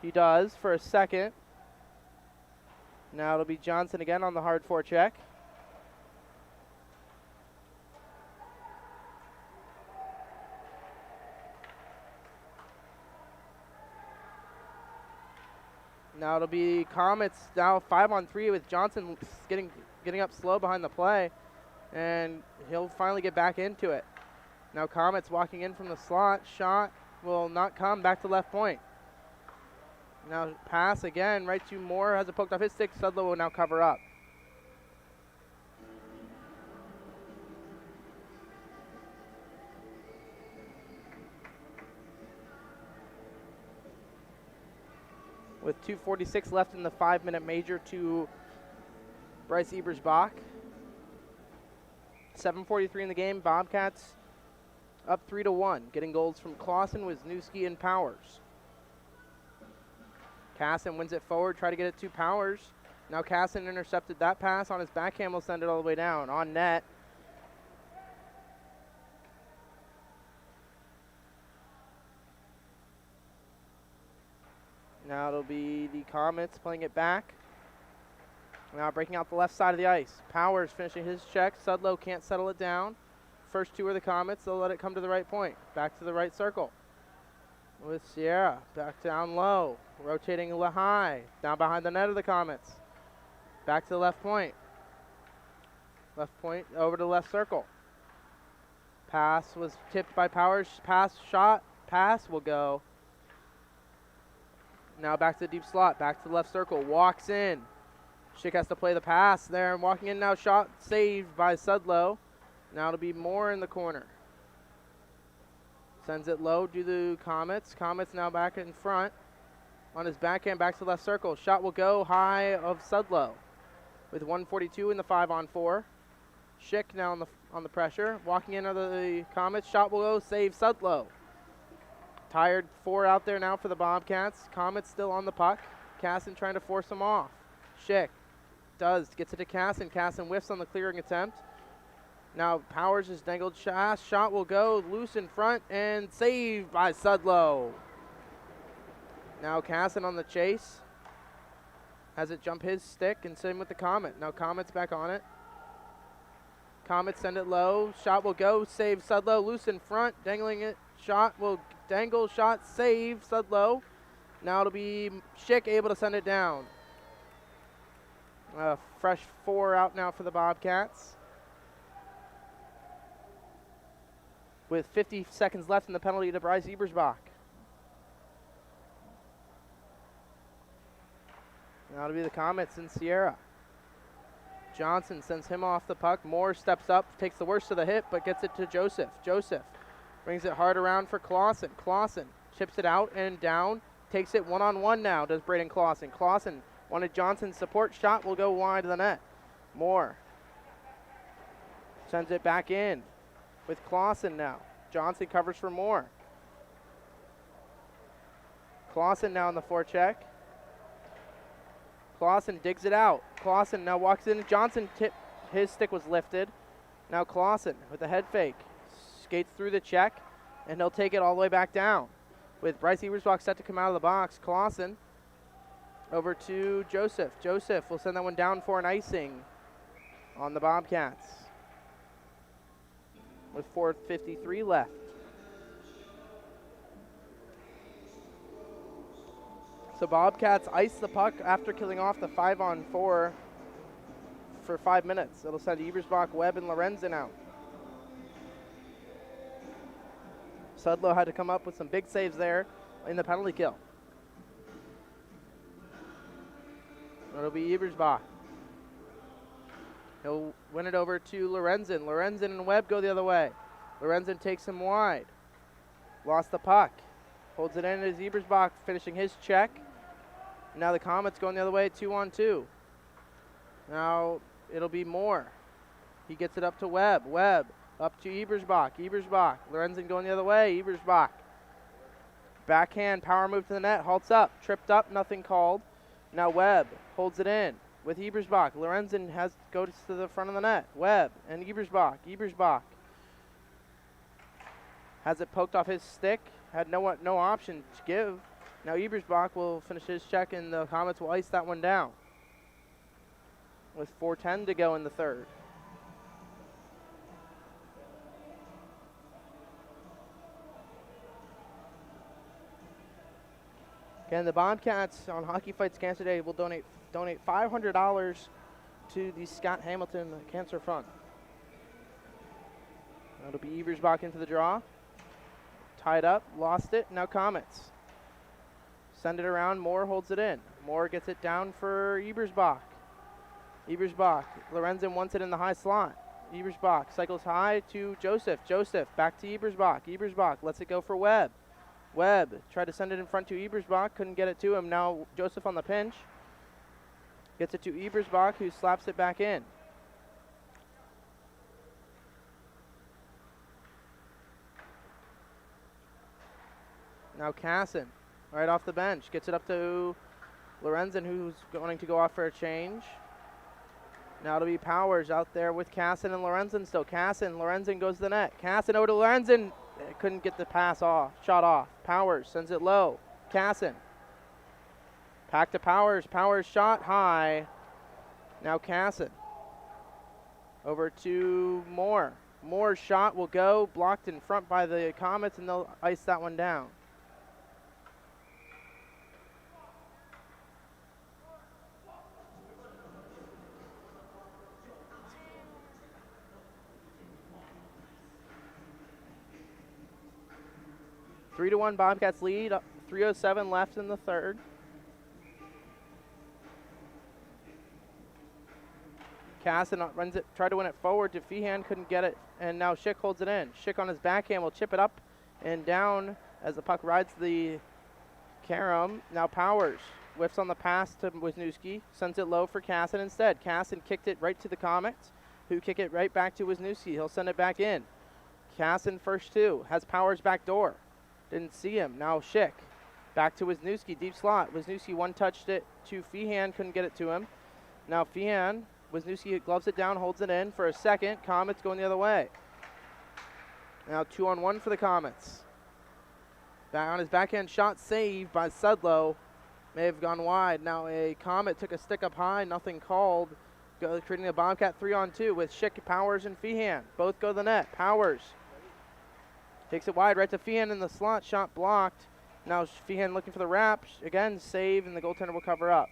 He does for a second. Now it'll be Johnson again on the hard forecheck. Now it'll be Comets now 5-on-3 with Johnson getting up slow behind the play, and he'll finally get back into it. Now Comets walking in from the slot. Shot will not come. Back to left point. Now pass again right to Moore. Has it poked off his stick. Sudlow will now cover up. With 2:46 left in the 5-minute major to Bryce Ebersbach. 7:43 in the game. Bobcats up 3-1. Getting goals from Clausen, Wisniewski, and Powers. Casson wins it forward. Try to get it to Powers. Now Casson intercepted that pass on his backhand. Will send it all the way down. On net. Now it'll be the Comets playing it back. Now breaking out the left side of the ice. Powers finishing his check. Sudlow can't settle it down. First two are the Comets. They'll let it come to the right point. Back to the right circle. With Sierra. Back down low. Rotating high. Down behind the net of the Comets. Back to the left point. Left point over to the left circle. Pass was tipped by Powers. Pass, shot, pass will go. Now back to the deep slot, back to the left circle, walks in. Schick has to play the pass there, and walking in now, shot saved by Sudlow. Now it'll be Moore in the corner. Sends it low to the Comets. Comets now back in front. On his backhand, back to the left circle. Shot will go high of Sudlow. With 1:42 in the 5-on-4. Schick now on the pressure. Walking in on the Comets. Shot will go, save Sudlow. Tired 4 out there now for the Bobcats. Comets still on the puck. Casson trying to force them off. Schick gets it to Casson. Casson whiffs on the clearing attempt. Now Powers is dangled. Shot will go loose in front and saved by Sudlow. Now Casson on the chase. Has it jump his stick, and same with the Comet. Now Comet's back on it. Comets send it low. Shot will go, save Sudlow. Loose in front, dangling it. Shot will dangle, shot, save, Sudlow. Now it'll be Schick able to send it down. Fresh 4 out now for the Bobcats. With 50 seconds left in the penalty to Bryce Ebersbach. Now it'll be the Comets and Sierra. Johnson sends him off the puck. Moore steps up, takes the worst of the hit, but gets it to Joseph. Joseph brings it hard around for Clausen. Clausen chips it out and down. Takes it one-on-one now, does Braden Clausen. Clausen wanted Johnson's support. Shot will go wide of the net. Moore sends it back in with Clausen now. Johnson covers for Moore. Clausen now on the forecheck. Clausen digs it out. Clausen now walks in. Johnson his stick was lifted. Now Clausen with a head fake. Skates through the check, and he'll take it all the way back down. With Bryce Ebersbach set to come out of the box, Clausen over to Joseph. Joseph will send that one down for an icing on the Bobcats. With 4:53 left. So Bobcats ice the puck after killing off the 5-on-4 for 5 minutes. It'll send Ebersbach, Webb, and Lorenzen out. Sudlow had to come up with some big saves there in the penalty kill. It'll be Ebersbach. He'll win it over to Lorenzen. Lorenzen and Webb go the other way. Lorenzen takes him wide. Lost the puck. holds it in as Ebersbach finishing his check. Now the Comets going the other way, 2-on-2. Now it'll be Moore. He gets it up to Webb. Webb up to Ebersbach. Ebersbach. Lorenzen going the other way. Ebersbach. Backhand power move to the net. Halts up. Tripped up. Nothing called. Now Webb holds it in with Ebersbach. Lorenzen goes to the front of the net. Webb and Ebersbach. Ebersbach has it poked off his stick. Had no option to give. Now Ebersbach will finish his check, and the Comets will ice that one down with 4:10 to go in the third. Again, the Bobcats on Hockey Fights Cancer Day will donate $500 to the Scott Hamilton Cancer Fund. That'll be Ebersbach into the draw. Tied up, lost it, now Comets. Send it around, Moore holds it in. Moore gets it down for Ebersbach. Ebersbach, Lorenzen wants it in the high slot. Ebersbach cycles high to Joseph. Joseph back to Ebersbach. Ebersbach lets it go for Webb. Webb tried to send it in front to Ebersbach, couldn't get it to him. Now Joseph on the pinch. Gets it to Ebersbach, who slaps it back in. Now Casson, right off the bench, gets it up to Lorenzen, who's going to go off for a change. Now it'll be Powers out there with Casson and Lorenzen still. Casson, Lorenzen goes to the net. Casson over to Lorenzen. Couldn't get the pass off, shot off. Powers sends it low. Casson. Back to Powers. Powers shot high. Now Casson. Over to Moore. Moore's shot will go. Blocked in front by the Comets, and they'll ice that one down. Three to 1 Bobcats lead. 3:07 left in the third. Casson runs it, tried to win it forward to Feehan, couldn't get it, and now Schick holds it in. Schick on his backhand will chip it up and down as the puck rides the carom. Now Powers whiffs on the pass to Wisniewski, sends it low for Casson instead. Casson kicked it right to the Comets, who kick it right back to Wisniewski. He'll send it back in. Casson first two, has Powers back door. Didn't see him. Now Schick. Back to Wisniewski, deep slot. Wisniewski one-touched it to Feehan, couldn't get it to him. Now Feehan, Wisniewski gloves it down, holds it in for a second. Comets going the other way. Now 2-on-1 for the Comets. Back on his backhand shot, saved by Sudlow. May have gone wide. Now a Comet took a stick up high, nothing called. Creating a Bobcat 3-on-2 with Schick, Powers, and Feehan. Both go to the net. Powers takes it wide right to Feehan in the slot, shot blocked. Now Feehan looking for the wrap. Again, save, and the goaltender will cover up.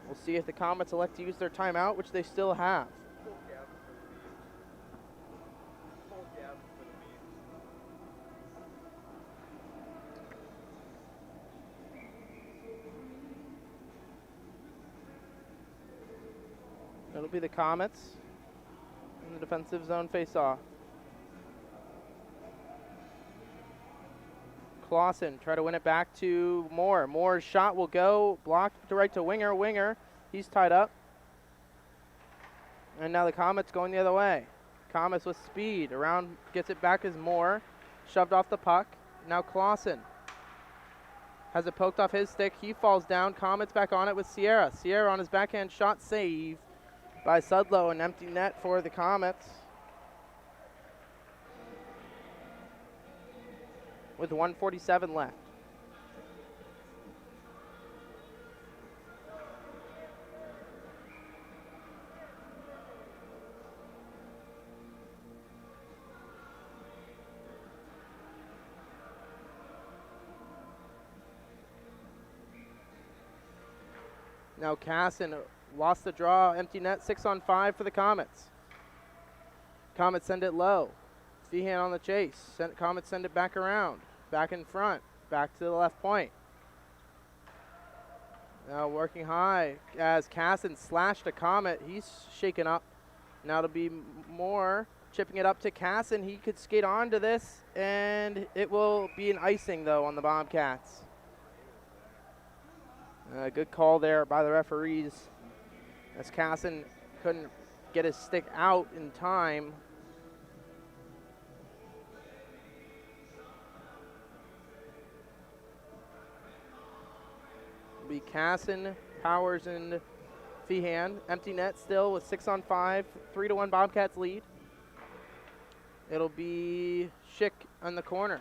We'll see if the Comets elect to use their timeout, which they still have. It'll be the Comets in the defensive zone face-off. Clausen try to win it back to Moore. Moore's shot will go, blocked to right to Winger. Winger, he's tied up. And now the Comets going the other way. Comets with speed, around, gets it back as Moore. Shoved off the puck. Now Clausen has it poked off his stick. He falls down. Comets back on it with Sierra. Sierra on his backhand shot, save by Sudlow, an empty net for the Comets. With 1:47 left. Now Casson lost the draw, empty net, 6-on-5 for the Comets. Comets send it low. Feehan on the chase. Comets send it back around. Back in front. Back to the left point. Now working high as Casson slashed a Comet. He's shaken up. Now to be more. Chipping it up to Casson. He could skate onto this, and it will be an icing, though, on the Bobcats. Good call there by the referees, as Casson couldn't get his stick out in time. It'll be Casson, Powers, and Feehan. Empty net still with 6 on 5, 3-1 Bobcats lead. It'll be Schick on the corner.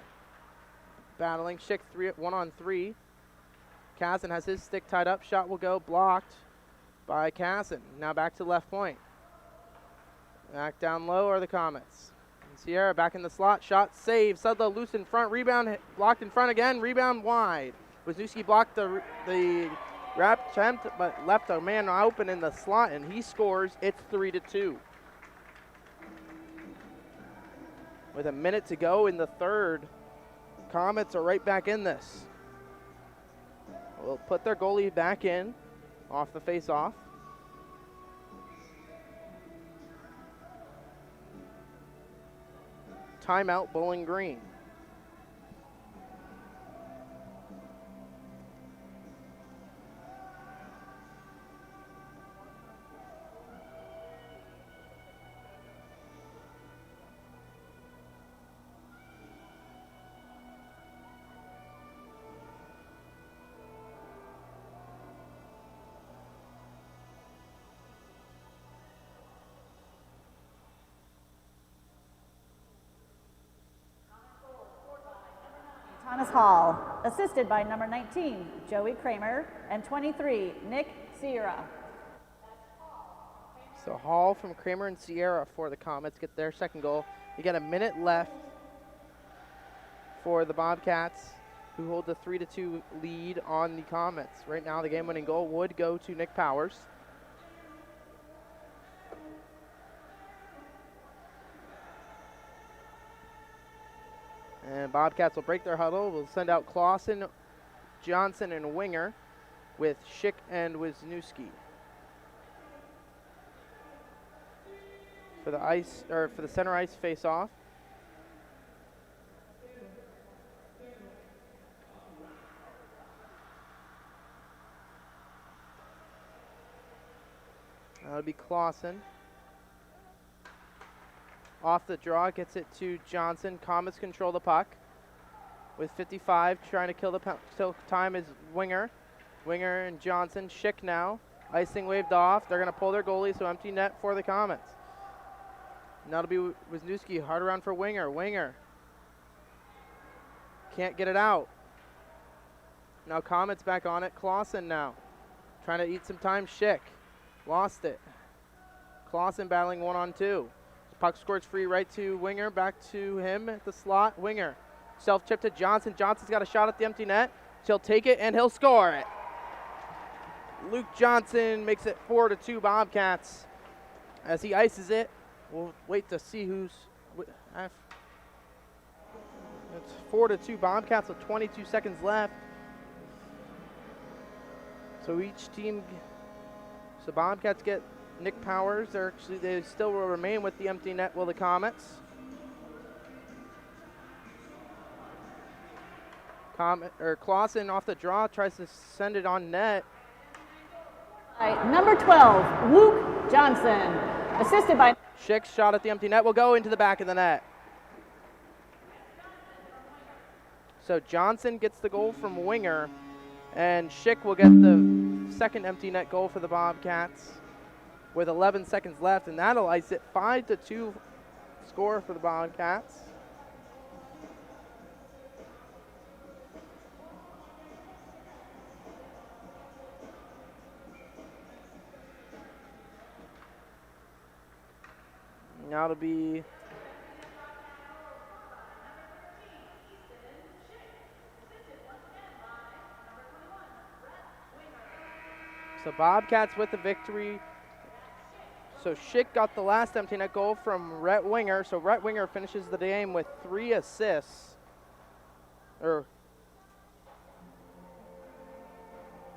Battling Schick 1 on 3. Casson has his stick tied up. Shot will go blocked by Casson. Now back to left point. Back down low are the Comets. And Sierra back in the slot. Shot saved. Sudlow loose in front. Rebound blocked in front again. Rebound wide. Wisniewski blocked the wrap attempt, but left a man open in the slot, and he scores. It's 3-2. With a minute to go in the third, Comets are right back in this. Will put their goalie back in off the face-off. Timeout, Bowling Green. Thomas Hall, assisted by number 19, Joey Kramer, and 23, Nick Sierra. So Hall from Kramer and Sierra for the Comets get their second goal. You got a minute left for the Bobcats, who hold the 3-2 lead on the Comets. Right now, the game-winning goal would go to Nick Powers. And Bobcats will break their huddle. We'll send out Clausen, Johnson, and Winger with Schick and Wisniewski. For the center ice face-off. That'll be Clausen. Off the draw, gets it to Johnson. Comets control the puck. With 55, trying to kill time is Winger. Winger and Johnson. Schick now. Icing waved off. They're going to pull their goalie, so empty net for the Comets. Now it'll be Wisniewski. Hard around for Winger. Winger. Can't get it out. Now Comets back on it. Clausen now. Trying to eat some time. Schick. Lost it. Clausen battling 1-on-2. Puck squirts free right to Winger, back to him at the slot. Winger, self-chip to Johnson. Johnson's got a shot at the empty net. He'll take it, and he'll score it. Luke Johnson makes it 4-2 Bobcats. As he ices it, we'll wait to see who's... It's 4-2 Bobcats with 22 seconds left. So each team... So Bobcats get Nick Powers. They still will remain with the empty net, will the Comets. Clausen off the draw, tries to send it on net. Number 12, Luke Johnson, assisted by... Schick's shot at the empty net will go into the back of the net. So Johnson gets the goal from Winger, and Schick will get the second empty net goal for the Bobcats with 11 seconds left, and that'll ice it 5-2 score for the Bobcats. Now it'll be so Bobcats with the victory. So Schick got the last empty net goal from Rhett Winger. So Rhett Winger finishes the game with 3 assists.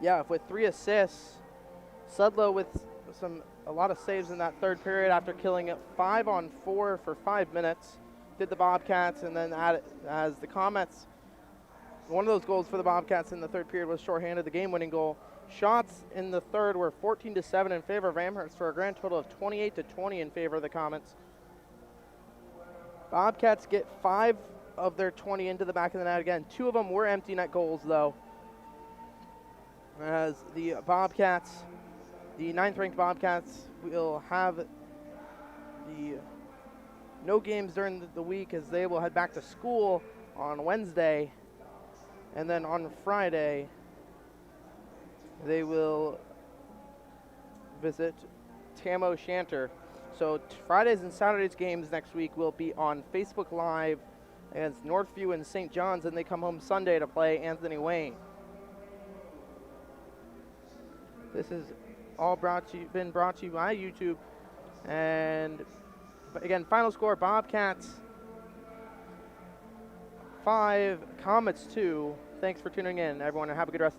Yeah, with 3 assists. Sudlow with a lot of saves in that third period after killing it 5 on 4 for 5 minutes. Did the Bobcats, and then as the Comets, one of those goals for the Bobcats in the third period was shorthanded, the game-winning goal. Shots in the third were 14-7 in favor of Amherst for a grand total of 28-20 in favor of the Comets. Bobcats get 5 of their 20 into the back of the net again. 2 of them were empty net goals, though. As the Bobcats, the 9th-ranked Bobcats, will have the no games during the week as they will head back to school on Wednesday. And then on Friday, they will visit Tam O'Shanter. So Fridays and Saturdays games next week will be on Facebook Live against Northview and St. John's, and they come home Sunday to play Anthony Wayne. This has all been brought to you by YouTube. And again, final score, Bobcats 5, Comets 2. Thanks for tuning in, everyone, and have a good rest of the